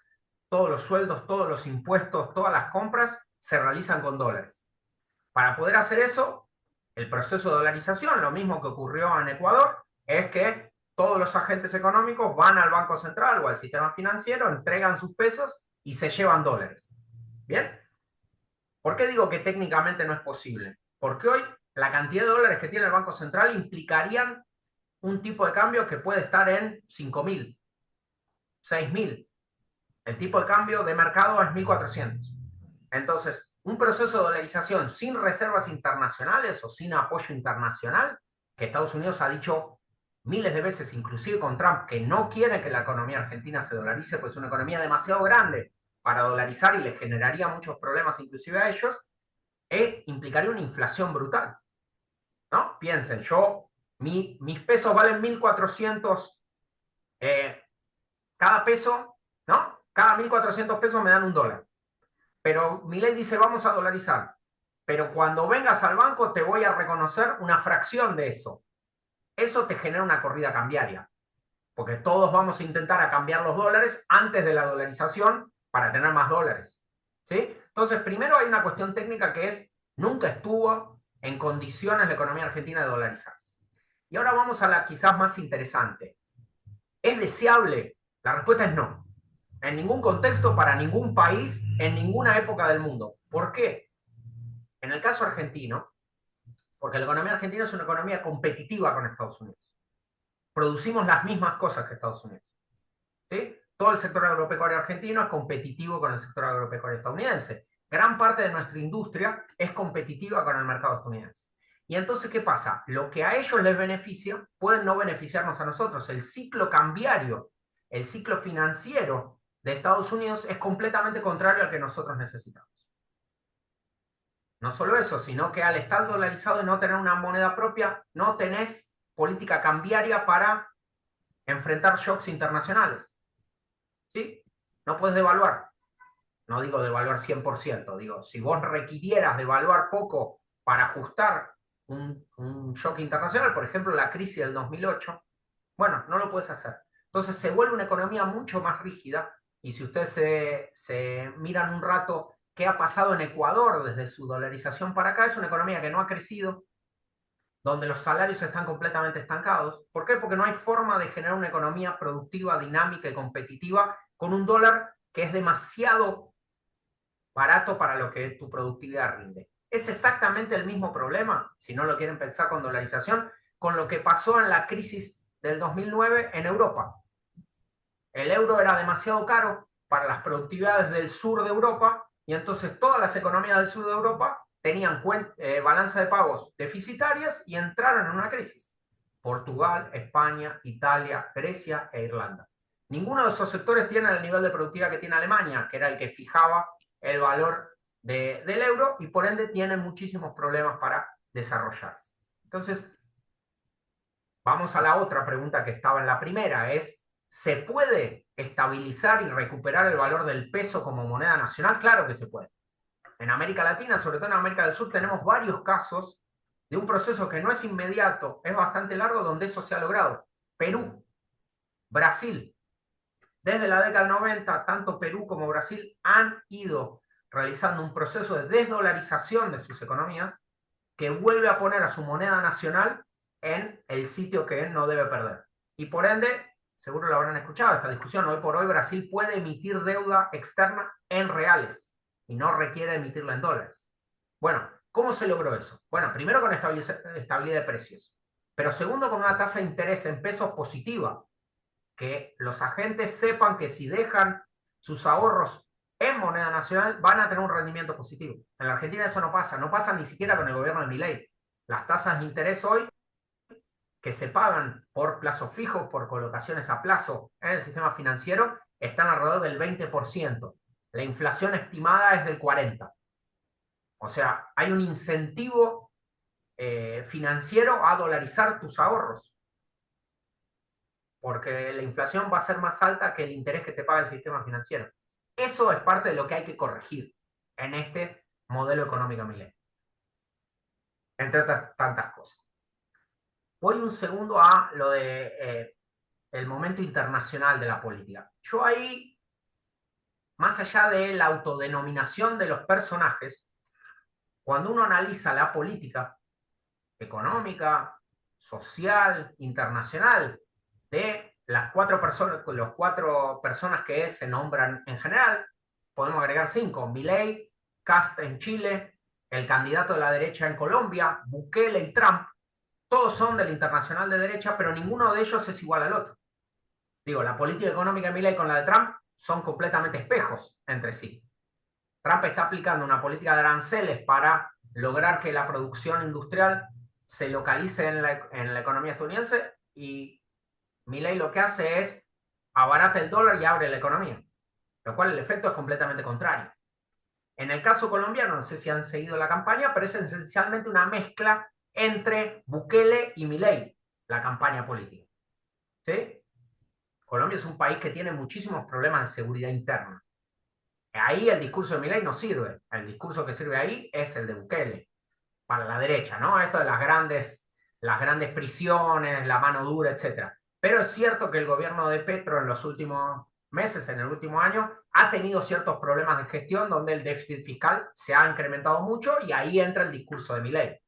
todos los sueldos, todos los impuestos, todas las compras se realizan con dólares. Para poder hacer eso, el proceso de dolarización, lo mismo que ocurrió en Ecuador, es que todos los agentes económicos van al Banco Central o al sistema financiero, entregan sus pesos y se llevan dólares. ¿Bien? ¿Por qué digo que técnicamente no es posible? Porque hoy la cantidad de dólares que tiene el Banco Central implicarían un tipo de cambio que puede estar en 5.000, 6.000. El tipo de cambio de mercado es 1.400. Entonces, un proceso de dolarización sin reservas internacionales o sin apoyo internacional, que Estados Unidos ha dicho miles de veces, inclusive con Trump, que no quiere que la economía argentina se dolarice, pues es una economía demasiado grande para dolarizar y les generaría muchos problemas inclusive a ellos, implicaría una inflación brutal, ¿no? Piensen, mis pesos valen 1.400 cada peso, ¿no? Cada 1.400 pesos me dan $1. Pero Milei dice, vamos a dolarizar. Pero cuando vengas al banco te voy a reconocer una fracción de eso. Eso te genera una corrida cambiaria. Porque todos vamos a intentar cambiar los dólares antes de la dolarización para tener más dólares. ¿Sí? Entonces, primero hay una cuestión técnica que es, nunca estuvo en condiciones la economía argentina de dolarizarse. Y ahora vamos a la quizás más interesante. ¿Es deseable? La respuesta es no. En ningún contexto, para ningún país, en ninguna época del mundo. ¿Por qué? En el caso argentino, porque la economía argentina es una economía competitiva con Estados Unidos. Producimos las mismas cosas que Estados Unidos. ¿Sí? Todo el sector agropecuario argentino es competitivo con el sector agropecuario estadounidense. Gran parte de nuestra industria es competitiva con el mercado estadounidense. Y entonces, ¿qué pasa? Lo que a ellos les beneficia puede no beneficiarnos a nosotros. El ciclo cambiario, el ciclo financiero de Estados Unidos es completamente contrario al que nosotros necesitamos. No solo eso, sino que al estar dolarizado y no tener una moneda propia, no tenés política cambiaria para enfrentar shocks internacionales. ¿Sí? No puedes devaluar. No digo devaluar 100%, digo, si vos requirieras devaluar poco para ajustar un shock internacional, por ejemplo, la crisis del 2008, bueno, no lo puedes hacer. Entonces se vuelve una economía mucho más rígida, y si ustedes se miran un rato qué ha pasado en Ecuador desde su dolarización para acá, es una economía que no ha crecido, donde los salarios están completamente estancados. ¿Por qué? Porque no hay forma de generar una economía productiva, dinámica y competitiva con un dólar que es demasiado barato para lo que tu productividad rinde. Es exactamente el mismo problema, si no lo quieren pensar con dolarización, con lo que pasó en la crisis del 2009 en Europa. El euro era demasiado caro para las productividades del sur de Europa, y entonces todas las economías del sur de Europa tenían balanza de pagos deficitarias y entraron en una crisis. Portugal, España, Italia, Grecia e Irlanda. Ninguno de esos sectores tiene el nivel de productividad que tiene Alemania, que era el que fijaba el valor del euro, y por ende tienen muchísimos problemas para desarrollarse. Entonces, vamos a la otra pregunta que estaba en la primera, es, ¿se puede estabilizar y recuperar el valor del peso como moneda nacional? Claro que se puede. En América Latina, sobre todo en América del Sur, tenemos varios casos de un proceso que no es inmediato, es bastante largo, donde eso se ha logrado. Perú, Brasil. Desde la década del 90, tanto Perú como Brasil han ido realizando un proceso de desdolarización de sus economías que vuelve a poner a su moneda nacional en el sitio que no debe perder. Y por ende, seguro lo habrán escuchado esta discusión, hoy por hoy Brasil puede emitir deuda externa en reales y no requiere emitirla en dólares. Bueno, ¿cómo se logró eso? Bueno, primero con estabilidad de precios, pero segundo con una tasa de interés en pesos positiva, que los agentes sepan que si dejan sus ahorros en moneda nacional van a tener un rendimiento positivo. En la Argentina eso no pasa ni siquiera con el gobierno de Milei. Las tasas de interés hoy que se pagan por plazos fijos, por colocaciones a plazo en el sistema financiero, están alrededor del 20%. La inflación estimada es del 40%. O sea, hay un incentivo financiero a dolarizar tus ahorros. porque la inflación va a ser más alta que el interés que te paga el sistema financiero. Eso es parte de lo que hay que corregir en este modelo económico Milei, entre otras tantas cosas. Voy un segundo a lo de el momento internacional de la política. Yo ahí, más allá de la autodenominación de los personajes, cuando uno analiza la política económica, social, internacional de las cuatro personas que se nombran en general, podemos agregar 5: Milei, Kast en Chile, el candidato de la derecha en Colombia, Bukele y Trump. Todos son del internacional de derecha, pero ninguno de ellos es igual al otro. Digo, la política económica de Milei con la de Trump son completamente espejos entre sí. Trump está aplicando una política de aranceles para lograr que la producción industrial se localice en la economía estadounidense, y Milei lo que hace es abarata el dólar y abre la economía, lo cual el efecto es completamente contrario. En el caso colombiano, no sé si han seguido la campaña, pero es esencialmente una mezcla entre Bukele y Milei, la campaña política. ¿Sí? Colombia es un país que tiene muchísimos problemas de seguridad interna. Ahí el discurso de Milei no sirve. El discurso que sirve ahí es el de Bukele, para la derecha, ¿no? Esto de las grandes prisiones, la mano dura, etc. Pero es cierto que el gobierno de Petro en los últimos meses, en el último año, ha tenido ciertos problemas de gestión donde el déficit fiscal se ha incrementado mucho, y ahí entra el discurso de Milei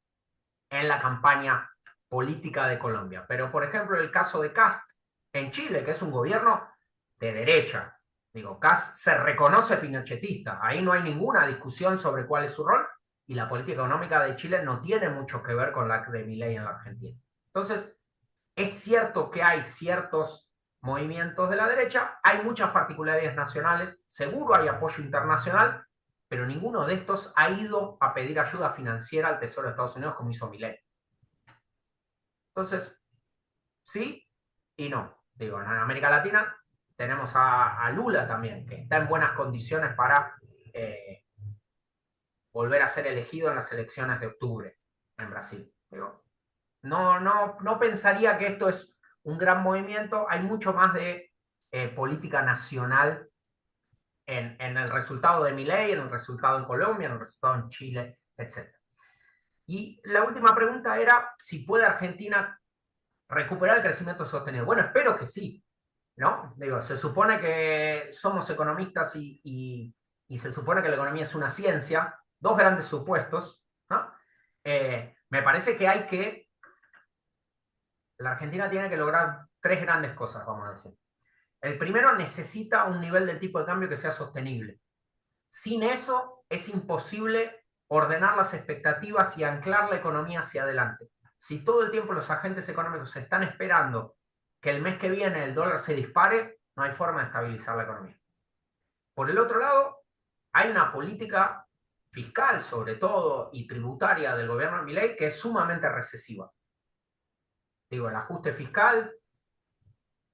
en la campaña política de Colombia. Pero, por ejemplo, el caso de Kast en Chile, que es un gobierno de derecha. Digo, Kast se reconoce pinochetista. Ahí no hay ninguna discusión sobre cuál es su rol, y la política económica de Chile no tiene mucho que ver con la de Milei en la Argentina. Entonces, es cierto que hay ciertos movimientos de la derecha, hay muchas particularidades nacionales, seguro hay apoyo internacional, pero ninguno de estos ha ido a pedir ayuda financiera al Tesoro de Estados Unidos como hizo Milei. Entonces, sí y no. Digo, en América Latina tenemos a Lula también, que está en buenas condiciones para volver a ser elegido en las elecciones de octubre en Brasil. Digo, no pensaría que esto es un gran movimiento. Hay mucho más de política nacional en el resultado de Milei, en el resultado en Colombia, en el resultado en Chile, etc. Y la última pregunta era si puede Argentina recuperar el crecimiento sostenido. Bueno, espero que sí, ¿no? Digo, se supone que somos economistas y se supone que la economía es una ciencia, dos grandes supuestos, ¿no? Me parece que la Argentina tiene que lograr tres grandes cosas, vamos a decir. El primero, necesita un nivel del tipo de cambio que sea sostenible. Sin eso es imposible ordenar las expectativas y anclar la economía hacia adelante. Si todo el tiempo los agentes económicos están esperando que el mes que viene el dólar se dispare, no hay forma de estabilizar la economía. Por el otro lado, hay una política fiscal, sobre todo, y tributaria del gobierno de Milei que es sumamente recesiva. Digo, el ajuste fiscal.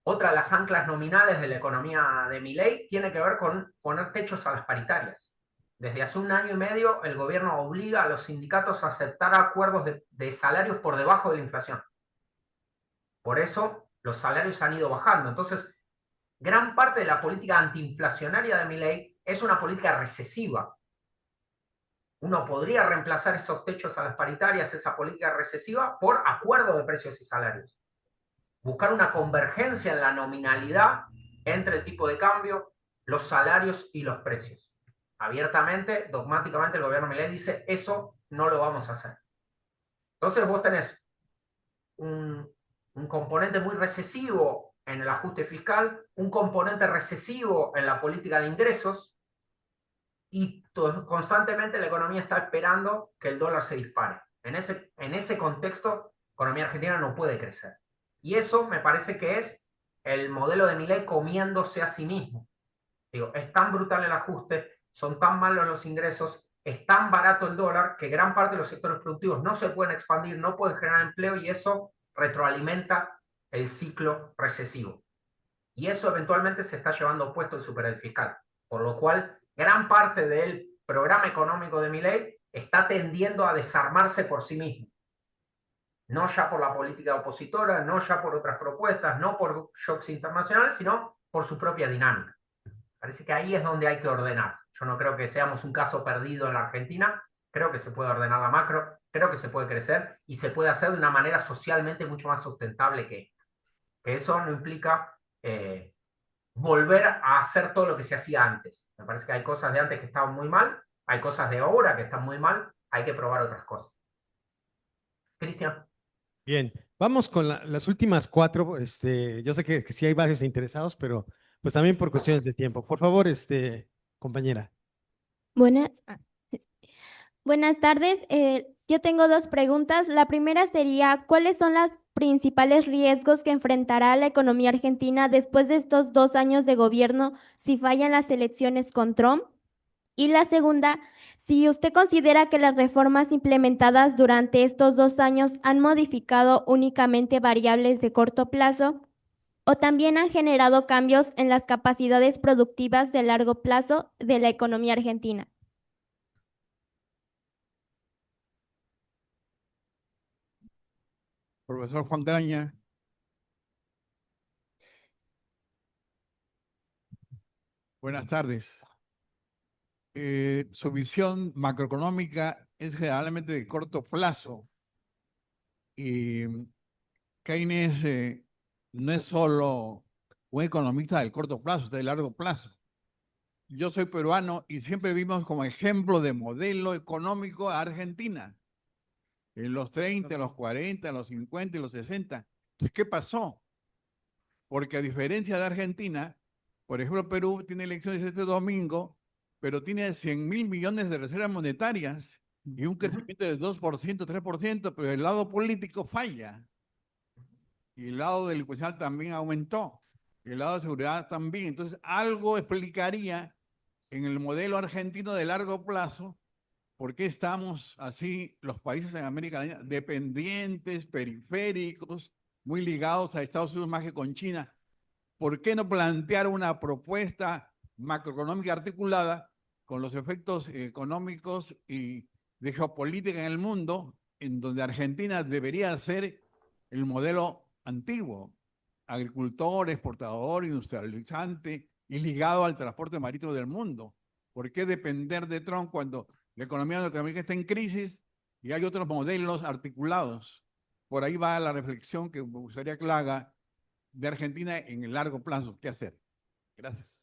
Otra de las anclas nominales de la economía de Milei tiene que ver con poner techos a las paritarias. Desde hace 1 año y medio, el gobierno obliga a los sindicatos a aceptar acuerdos de salarios por debajo de la inflación. Por eso, los salarios han ido bajando. Entonces, gran parte de la política antiinflacionaria de Milei es una política recesiva. Uno podría reemplazar esos techos a las paritarias, esa política recesiva, por acuerdo de precios y salarios. Buscar una convergencia en la nominalidad entre el tipo de cambio, los salarios y los precios. Abiertamente, dogmáticamente, el gobierno Milei dice, eso no lo vamos a hacer. Entonces vos tenés un componente muy recesivo en el ajuste fiscal, un componente recesivo en la política de ingresos, y constantemente la economía está esperando que el dólar se dispare. En ese contexto, la economía argentina no puede crecer. Y eso me parece que es el modelo de Milei comiéndose a sí mismo. Digo, es tan brutal el ajuste, son tan malos los ingresos, es tan barato el dólar que gran parte de los sectores productivos no se pueden expandir, no pueden generar empleo, y eso retroalimenta el ciclo recesivo. Y eso eventualmente se está llevando puesto el superávit fiscal. Por lo cual, gran parte del programa económico de Milei está tendiendo a desarmarse por sí mismo. no ya por la política opositora, no ya por otras propuestas, no por shocks internacionales, sino por su propia dinámica. Parece que ahí es donde hay que ordenar. Yo no creo que seamos un caso perdido en la Argentina, creo que se puede ordenar la macro, creo que se puede crecer y se puede hacer de una manera socialmente mucho más sustentable que esta. Que eso no implica volver a hacer todo lo que se hacía antes. Me parece que hay cosas de antes que estaban muy mal, hay cosas de ahora que están muy mal, hay que probar otras cosas. Cristian. Bien, vamos con las últimas cuatro. Yo sé que sí hay varios interesados, pero pues también por cuestiones de tiempo. Por favor, compañera. Buenas, buenas tardes. Yo tengo dos preguntas. La primera sería, ¿cuáles son los principales riesgos que enfrentará la economía argentina después de estos 2 años de gobierno si fallan las elecciones con Trump? Y la segunda, si usted considera que las reformas implementadas durante estos 2 años han modificado únicamente variables de corto plazo o también han generado cambios en las capacidades productivas de largo plazo de la economía argentina. Profesor Juan Graña. Buenas tardes. Su visión macroeconómica es generalmente de corto plazo y Keynes no es solo un economista del corto plazo, es de largo plazo. Yo soy peruano y siempre vimos como ejemplo de modelo económico a Argentina en los 30, los 40, los 50 y los 60. Entonces, ¿qué pasó? Porque a diferencia de Argentina, por ejemplo, Perú tiene elecciones este domingo, pero tiene 100.000 millones de reservas monetarias y un crecimiento del 2%, 3%, pero el lado político falla. Y el lado delincuencial también aumentó. Y el lado de seguridad también. Entonces, algo explicaría en el modelo argentino de largo plazo por qué estamos así, los países en América Latina, dependientes, periféricos, muy ligados a Estados Unidos más que con China. ¿Por qué no plantear una propuesta macroeconómica articulada con los efectos económicos y de geopolítica en el mundo, en donde Argentina debería ser el modelo antiguo, agricultor, exportador, industrializante y ligado al transporte marítimo del mundo? ¿Por qué depender de Trump cuando la economía de Norteamérica está en crisis y hay otros modelos articulados? Por ahí va la reflexión que me gustaría que la haga de Argentina en el largo plazo. ¿Qué hacer? Gracias.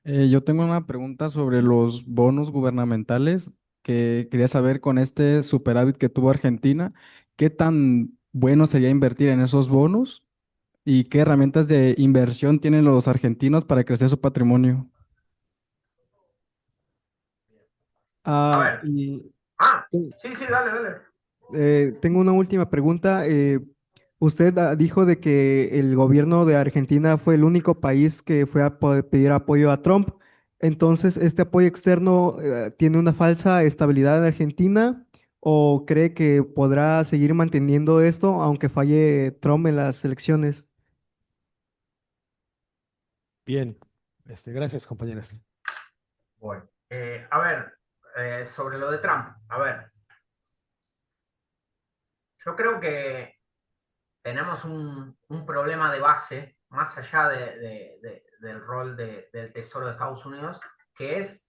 Yo tengo una pregunta sobre los bonos gubernamentales que quería saber con este superávit que tuvo Argentina, ¿qué tan bueno sería invertir en esos bonos y qué herramientas de inversión tienen los argentinos para crecer su patrimonio? A Ah, ver. y Sí, dale. tengo una última pregunta. Usted dijo de que el gobierno de Argentina fue el único país que fue a pedir apoyo a Trump. Entonces, ¿este apoyo externo tiene una falsa estabilidad en Argentina o cree que podrá seguir manteniendo esto aunque falle Trump en las elecciones? Bien, gracias, compañeros. Bueno, a ver, sobre lo de Trump, a ver, yo creo que tenemos un problema de base, más allá del rol del Tesoro de Estados Unidos, que es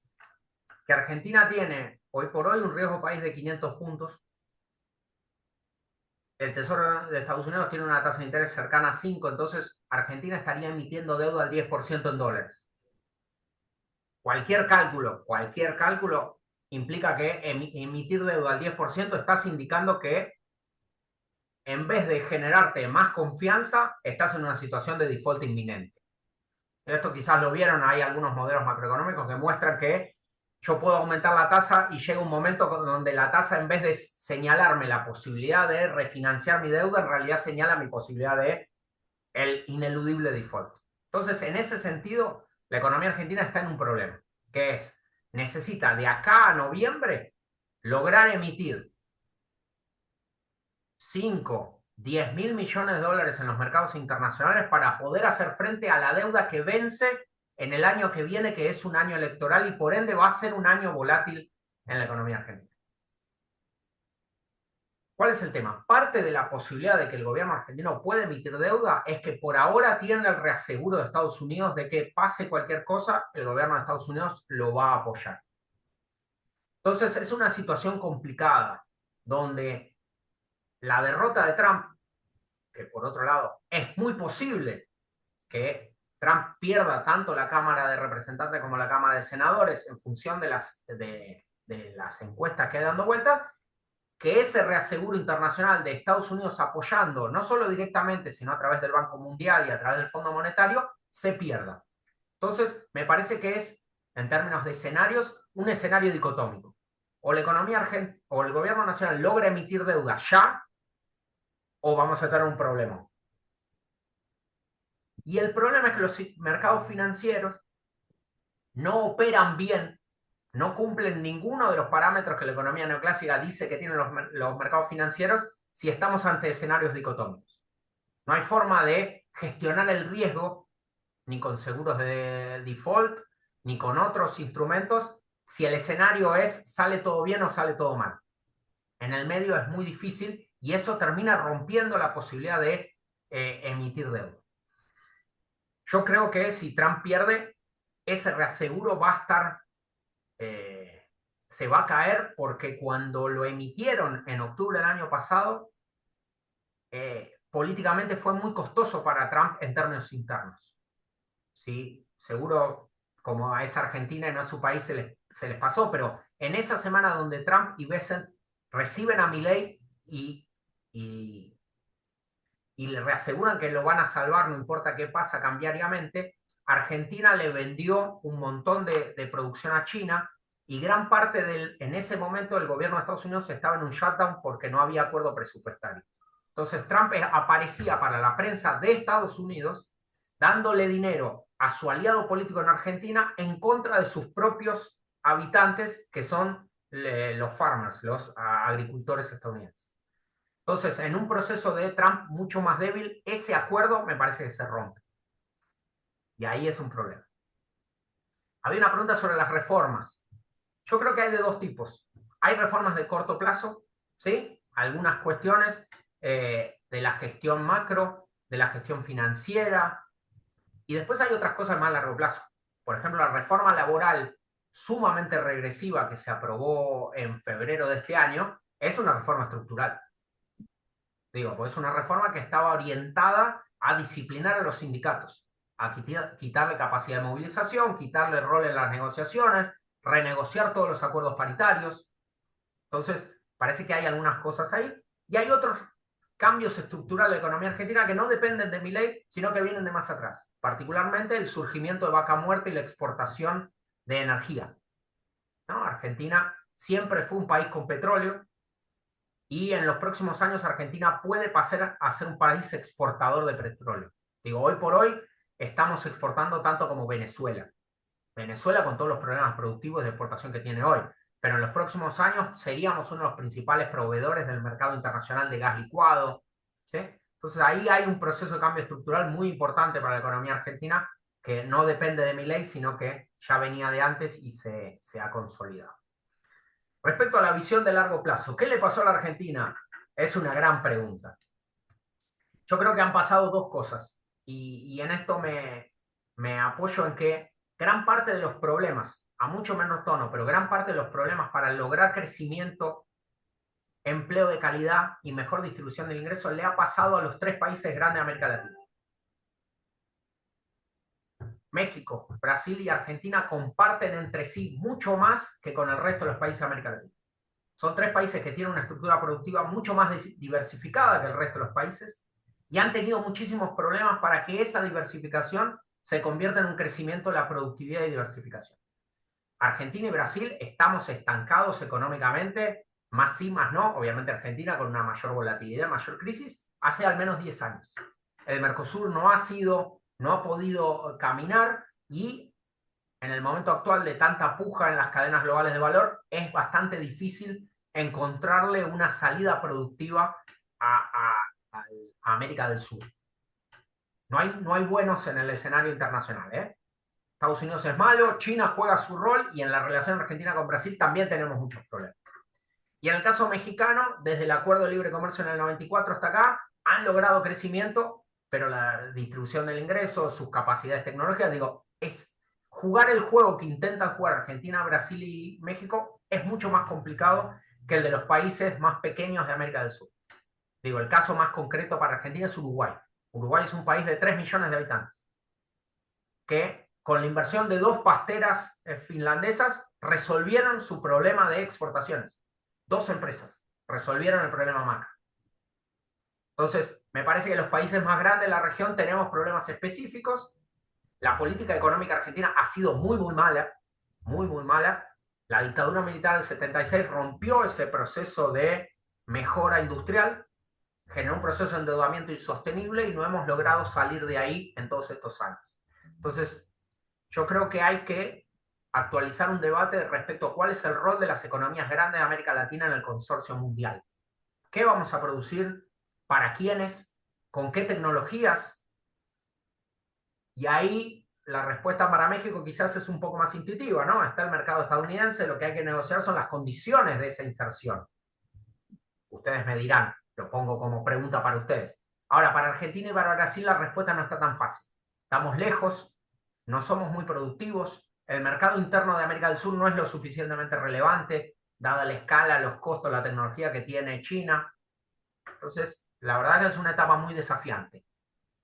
que Argentina tiene hoy por hoy un riesgo país de 500 puntos. El Tesoro de Estados Unidos tiene una tasa de interés cercana a 5, entonces Argentina estaría emitiendo deuda al 10% en dólares. Cualquier cálculo implica que emitir deuda al 10% estás indicando que en vez de generarte más confianza, estás en una situación de default inminente. Esto quizás lo vieron, hay algunos modelos macroeconómicos que muestran que yo puedo aumentar la tasa y llega un momento donde la tasa, en vez de señalarme la posibilidad de refinanciar mi deuda, en realidad señala mi posibilidad de el ineludible default. Entonces, en ese sentido, la economía argentina está en un problema, que es, necesita de acá a noviembre lograr emitir 5, 10 mil millones de dólares en los mercados internacionales para poder hacer frente a la deuda que vence en el año que viene, que es un año electoral y por ende va a ser un año volátil en la economía argentina. ¿Cuál es el tema? Parte de la posibilidad de que el gobierno argentino pueda emitir deuda es que por ahora tiene el reaseguro de Estados Unidos de que pase cualquier cosa, el gobierno de Estados Unidos lo va a apoyar. Entonces es una situación complicada, donde la derrota de Trump, que por otro lado es muy posible que Trump pierda tanto la Cámara de Representantes como la Cámara de Senadores en función de las encuestas que hay dando vueltas, que ese reaseguro internacional de Estados Unidos apoyando, no solo directamente, sino a través del Banco Mundial y a través del Fondo Monetario, se pierda. Entonces, me parece que es, en términos de escenarios, un escenario dicotómico. O la economía argentina o el gobierno nacional logra emitir deuda ya, o vamos a tener un problema. Y el problema es que los mercados financieros no operan bien, no cumplen ninguno de los parámetros que la economía neoclásica dice que tienen los mercados financieros si estamos ante escenarios dicotómicos. No hay forma de gestionar el riesgo, ni con seguros de default, ni con otros instrumentos, si el escenario es sale todo bien o sale todo mal. En el medio es muy difícil y eso termina rompiendo la posibilidad de emitir deuda. Yo creo que si Trump pierde, ese reaseguro va a estar, se va a caer, porque cuando lo emitieron en octubre del año pasado, políticamente fue muy costoso para Trump en términos internos. ¿Sí? Seguro, como es Argentina y no es su país, se les pasó, pero en esa semana donde Trump y Bessent reciben a Milei y le reaseguran que lo van a salvar, no importa qué pasa cambiariamente, Argentina le vendió un montón de producción a China y gran parte en ese momento el gobierno de Estados Unidos estaba en un shutdown porque no había acuerdo presupuestario. Entonces Trump aparecía para la prensa de Estados Unidos dándole dinero a su aliado político en Argentina en contra de sus propios habitantes, que son los farmers, los agricultores estadounidenses. Entonces, en un proceso de Trump mucho más débil, ese acuerdo me parece que se rompe. Y ahí es un problema. Había una pregunta sobre las reformas. Yo creo que hay de dos tipos. Hay reformas de corto plazo, ¿sí? Algunas cuestiones de la gestión macro, de la gestión financiera, y después hay otras cosas más a largo plazo. Por ejemplo, la reforma laboral sumamente regresiva que se aprobó en febrero de este año es una reforma estructural. Digo, pues es una reforma que estaba orientada a disciplinar a los sindicatos, a quitarle capacidad de movilización, quitarle rol en las negociaciones, renegociar todos los acuerdos paritarios. Entonces, parece que hay algunas cosas ahí. Y hay otros cambios estructurales de la economía argentina que no dependen de Milei, sino que vienen de más atrás. Particularmente el surgimiento de Vaca Muerta y la exportación de energía. ¿No? Argentina siempre fue un país con petróleo, y en los próximos años Argentina puede pasar a ser un país exportador de petróleo. Digo, hoy por hoy estamos exportando tanto como Venezuela. Venezuela con todos los problemas productivos de exportación que tiene hoy. Pero en los próximos años seríamos uno de los principales proveedores del mercado internacional de gas licuado. ¿Sí? Entonces ahí hay un proceso de cambio estructural muy importante para la economía argentina que no depende de Milei, sino que ya venía de antes y se ha consolidado. Respecto a la visión de largo plazo, ¿qué le pasó a la Argentina? Es una gran pregunta. Yo creo que han pasado dos cosas y en esto me apoyo en que gran parte de los problemas, a mucho menos tono, pero gran parte de los problemas para lograr crecimiento, empleo de calidad y mejor distribución del ingreso le ha pasado a los tres países grandes de América Latina. México, Brasil y Argentina comparten entre sí mucho más que con el resto de los países de América Latina. Son tres países que tienen una estructura productiva mucho más diversificada que el resto de los países y han tenido muchísimos problemas para que esa diversificación se convierta en un crecimiento de la productividad y diversificación. Argentina y Brasil estamos estancados económicamente, más sí, más no. Obviamente Argentina con una mayor volatilidad, mayor crisis, hace al menos 10 años. El Mercosur no ha podido caminar y en el momento actual de tanta puja en las cadenas globales de valor es bastante difícil encontrarle una salida productiva a América del Sur. No hay buenos en el escenario internacional, ¿eh? Estados Unidos es malo, China juega su rol y en la relación Argentina con Brasil también tenemos muchos problemas. Y en el caso mexicano, desde el Acuerdo de Libre Comercio en el 94 hasta acá, han logrado crecimiento, pero la distribución del ingreso, sus capacidades tecnológicas, digo, es jugar el juego que intentan jugar Argentina, Brasil y México es mucho más complicado que el de los países más pequeños de América del Sur. Digo, el caso más concreto para Argentina es Uruguay. Uruguay es un país de 3 millones de habitantes, que con la inversión de 2 pasteras finlandesas resolvieron su problema de exportaciones. 2 empresas resolvieron el problema Maca. Entonces, me parece que los países más grandes de la región tenemos problemas específicos. La política económica argentina ha sido muy, muy mala, muy, muy mala. La dictadura militar del 76 rompió ese proceso de mejora industrial, generó un proceso de endeudamiento insostenible y no hemos logrado salir de ahí en todos estos años. Entonces, yo creo que hay que actualizar un debate respecto a cuál es el rol de las economías grandes de América Latina en el consorcio mundial. ¿Qué vamos a producir? ¿Para quiénes? ¿Con qué tecnologías? Y ahí la respuesta para México quizás es un poco más intuitiva, ¿no? Está el mercado estadounidense, lo que hay que negociar son las condiciones de esa inserción. Ustedes me dirán, lo pongo como pregunta para ustedes. Ahora, para Argentina y para Brasil la respuesta no está tan fácil. Estamos lejos, no somos muy productivos, el mercado interno de América del Sur no es lo suficientemente relevante, dada la escala, los costos, la tecnología que tiene China. Entonces, la verdad que es una etapa muy desafiante.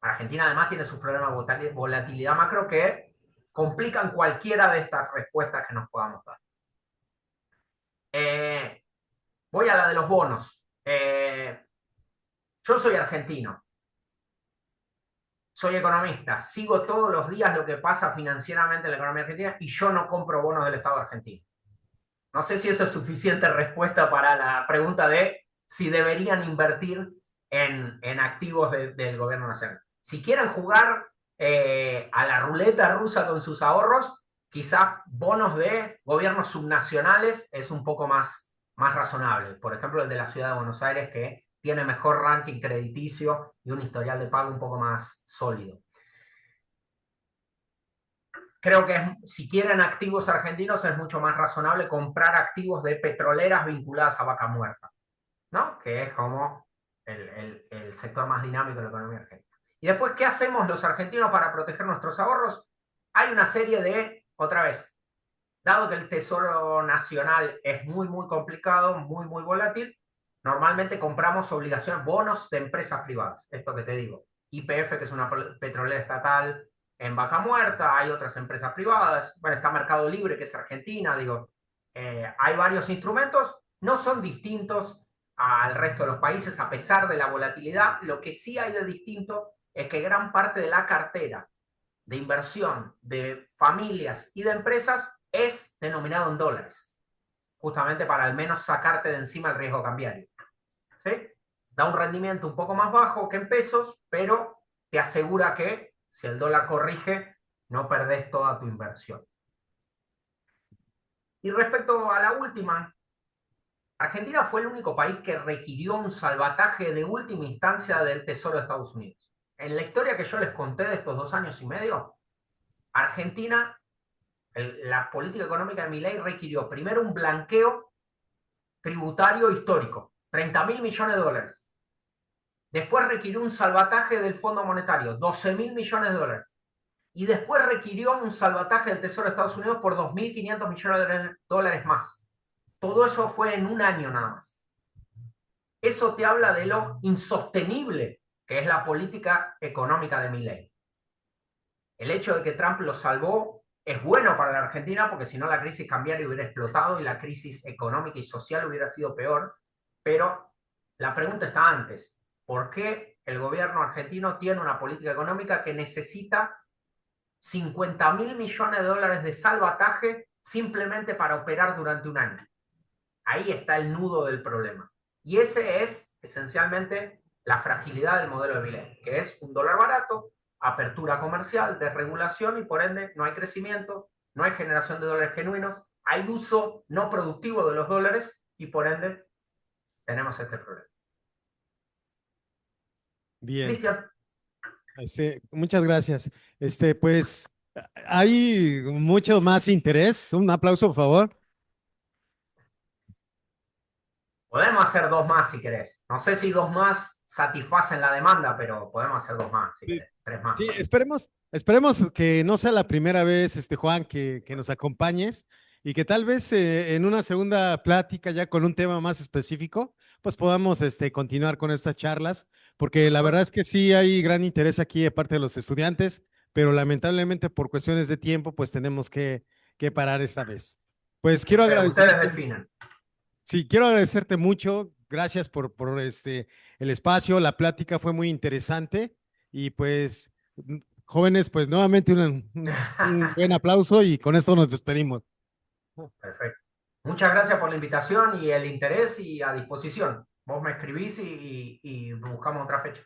Argentina además tiene sus problemas de volatilidad macro que complican cualquiera de estas respuestas que nos podamos dar. Voy a la de los bonos. Yo soy argentino, soy economista, sigo todos los días lo que pasa financieramente en la economía argentina y yo no compro bonos del Estado argentino. No sé si eso es suficiente respuesta para la pregunta de si deberían invertir en activos del gobierno nacional. Si quieren jugar a la ruleta rusa con sus ahorros, quizás bonos de gobiernos subnacionales es un poco más razonable. Por ejemplo, el de la ciudad de Buenos Aires, que tiene mejor ranking crediticio y un historial de pago un poco más sólido. Creo que si quieren activos argentinos es mucho más razonable comprar activos de petroleras vinculadas a Vaca Muerta, ¿no? Que es como el sector más dinámico de la economía argentina. Y después, ¿qué hacemos los argentinos para proteger nuestros ahorros? Hay una serie de, otra vez, dado que el Tesoro Nacional es muy, muy complicado, muy, muy volátil, normalmente compramos obligaciones, bonos de empresas privadas. Esto que te digo. YPF, que es una petrolera estatal en Vaca Muerta, hay otras empresas privadas, bueno, está Mercado Libre, que es Argentina, digo, hay varios instrumentos, no son distintos al resto de los países a pesar de la volatilidad. Lo que sí hay de distinto es que gran parte de la cartera de inversión de familias y de empresas es denominado en dólares, justamente para al menos sacarte de encima el riesgo cambiario. ¿Sí? Da un rendimiento un poco más bajo que en pesos, pero te asegura que si el dólar corrige, no perdés toda tu inversión. Y respecto a la última, Argentina fue el único país que requirió un salvataje de última instancia del Tesoro de Estados Unidos. En la historia que yo les conté de estos 2 años y medio, Argentina, la política económica de Milei requirió primero un blanqueo tributario histórico, 30.000 millones de dólares. Después requirió un salvataje del Fondo Monetario, 12.000 millones de dólares. Y después requirió un salvataje del Tesoro de Estados Unidos por 2.500 millones de dólares más. Todo eso fue en un año nada más. Eso te habla de lo insostenible que es la política económica de Milei. El hecho de que Trump lo salvó es bueno para la Argentina porque si no la crisis cambiaria hubiera explotado y la crisis económica y social hubiera sido peor. Pero la pregunta está antes. ¿Por qué el gobierno argentino tiene una política económica que necesita 50.000 millones de dólares de salvataje simplemente para operar durante un año? Ahí está el nudo del problema. Y ese es esencialmente la fragilidad del modelo de Milei, que es un dólar barato, apertura comercial, desregulación y por ende no hay crecimiento, no hay generación de dólares genuinos, hay uso no productivo de los dólares y por ende tenemos este problema. Bien. Cristian. Muchas gracias. Pues hay mucho más interés. Un aplauso, por favor. Podemos hacer 2 más si querés. No sé si 2 más satisfacen la demanda, pero podemos hacer 2 más si Sí, querés. 3 más. sí, esperemos que no sea la primera vez, Juan, que nos acompañes y que tal vez en una segunda plática ya con un tema más específico, pues podamos continuar con estas charlas, porque la verdad es que sí hay gran interés aquí de parte de los estudiantes, pero lamentablemente por cuestiones de tiempo, pues tenemos que parar esta vez. Pues quiero Ustedes agradecerte. definen. Sí, quiero agradecerte mucho. Gracias por el espacio. La plática fue muy interesante. Y pues, jóvenes, pues nuevamente un buen aplauso y con esto nos despedimos. Perfecto. Muchas gracias por la invitación y el interés y a disposición. Vos me escribís y buscamos otra fecha.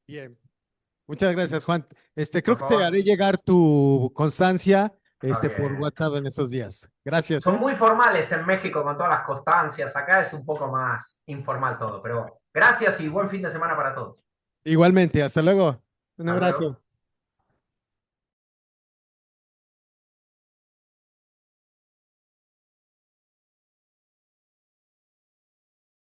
Bien. Muchas gracias, Juan. Creo Por que te favor. haré llegar tu constancia Está por bien. WhatsApp en estos días. Gracias. Son muy formales en México con todas las constancias. Acá es un poco más informal todo, pero gracias y buen fin de semana para todos. Igualmente, hasta luego. Un Hasta abrazo. luego.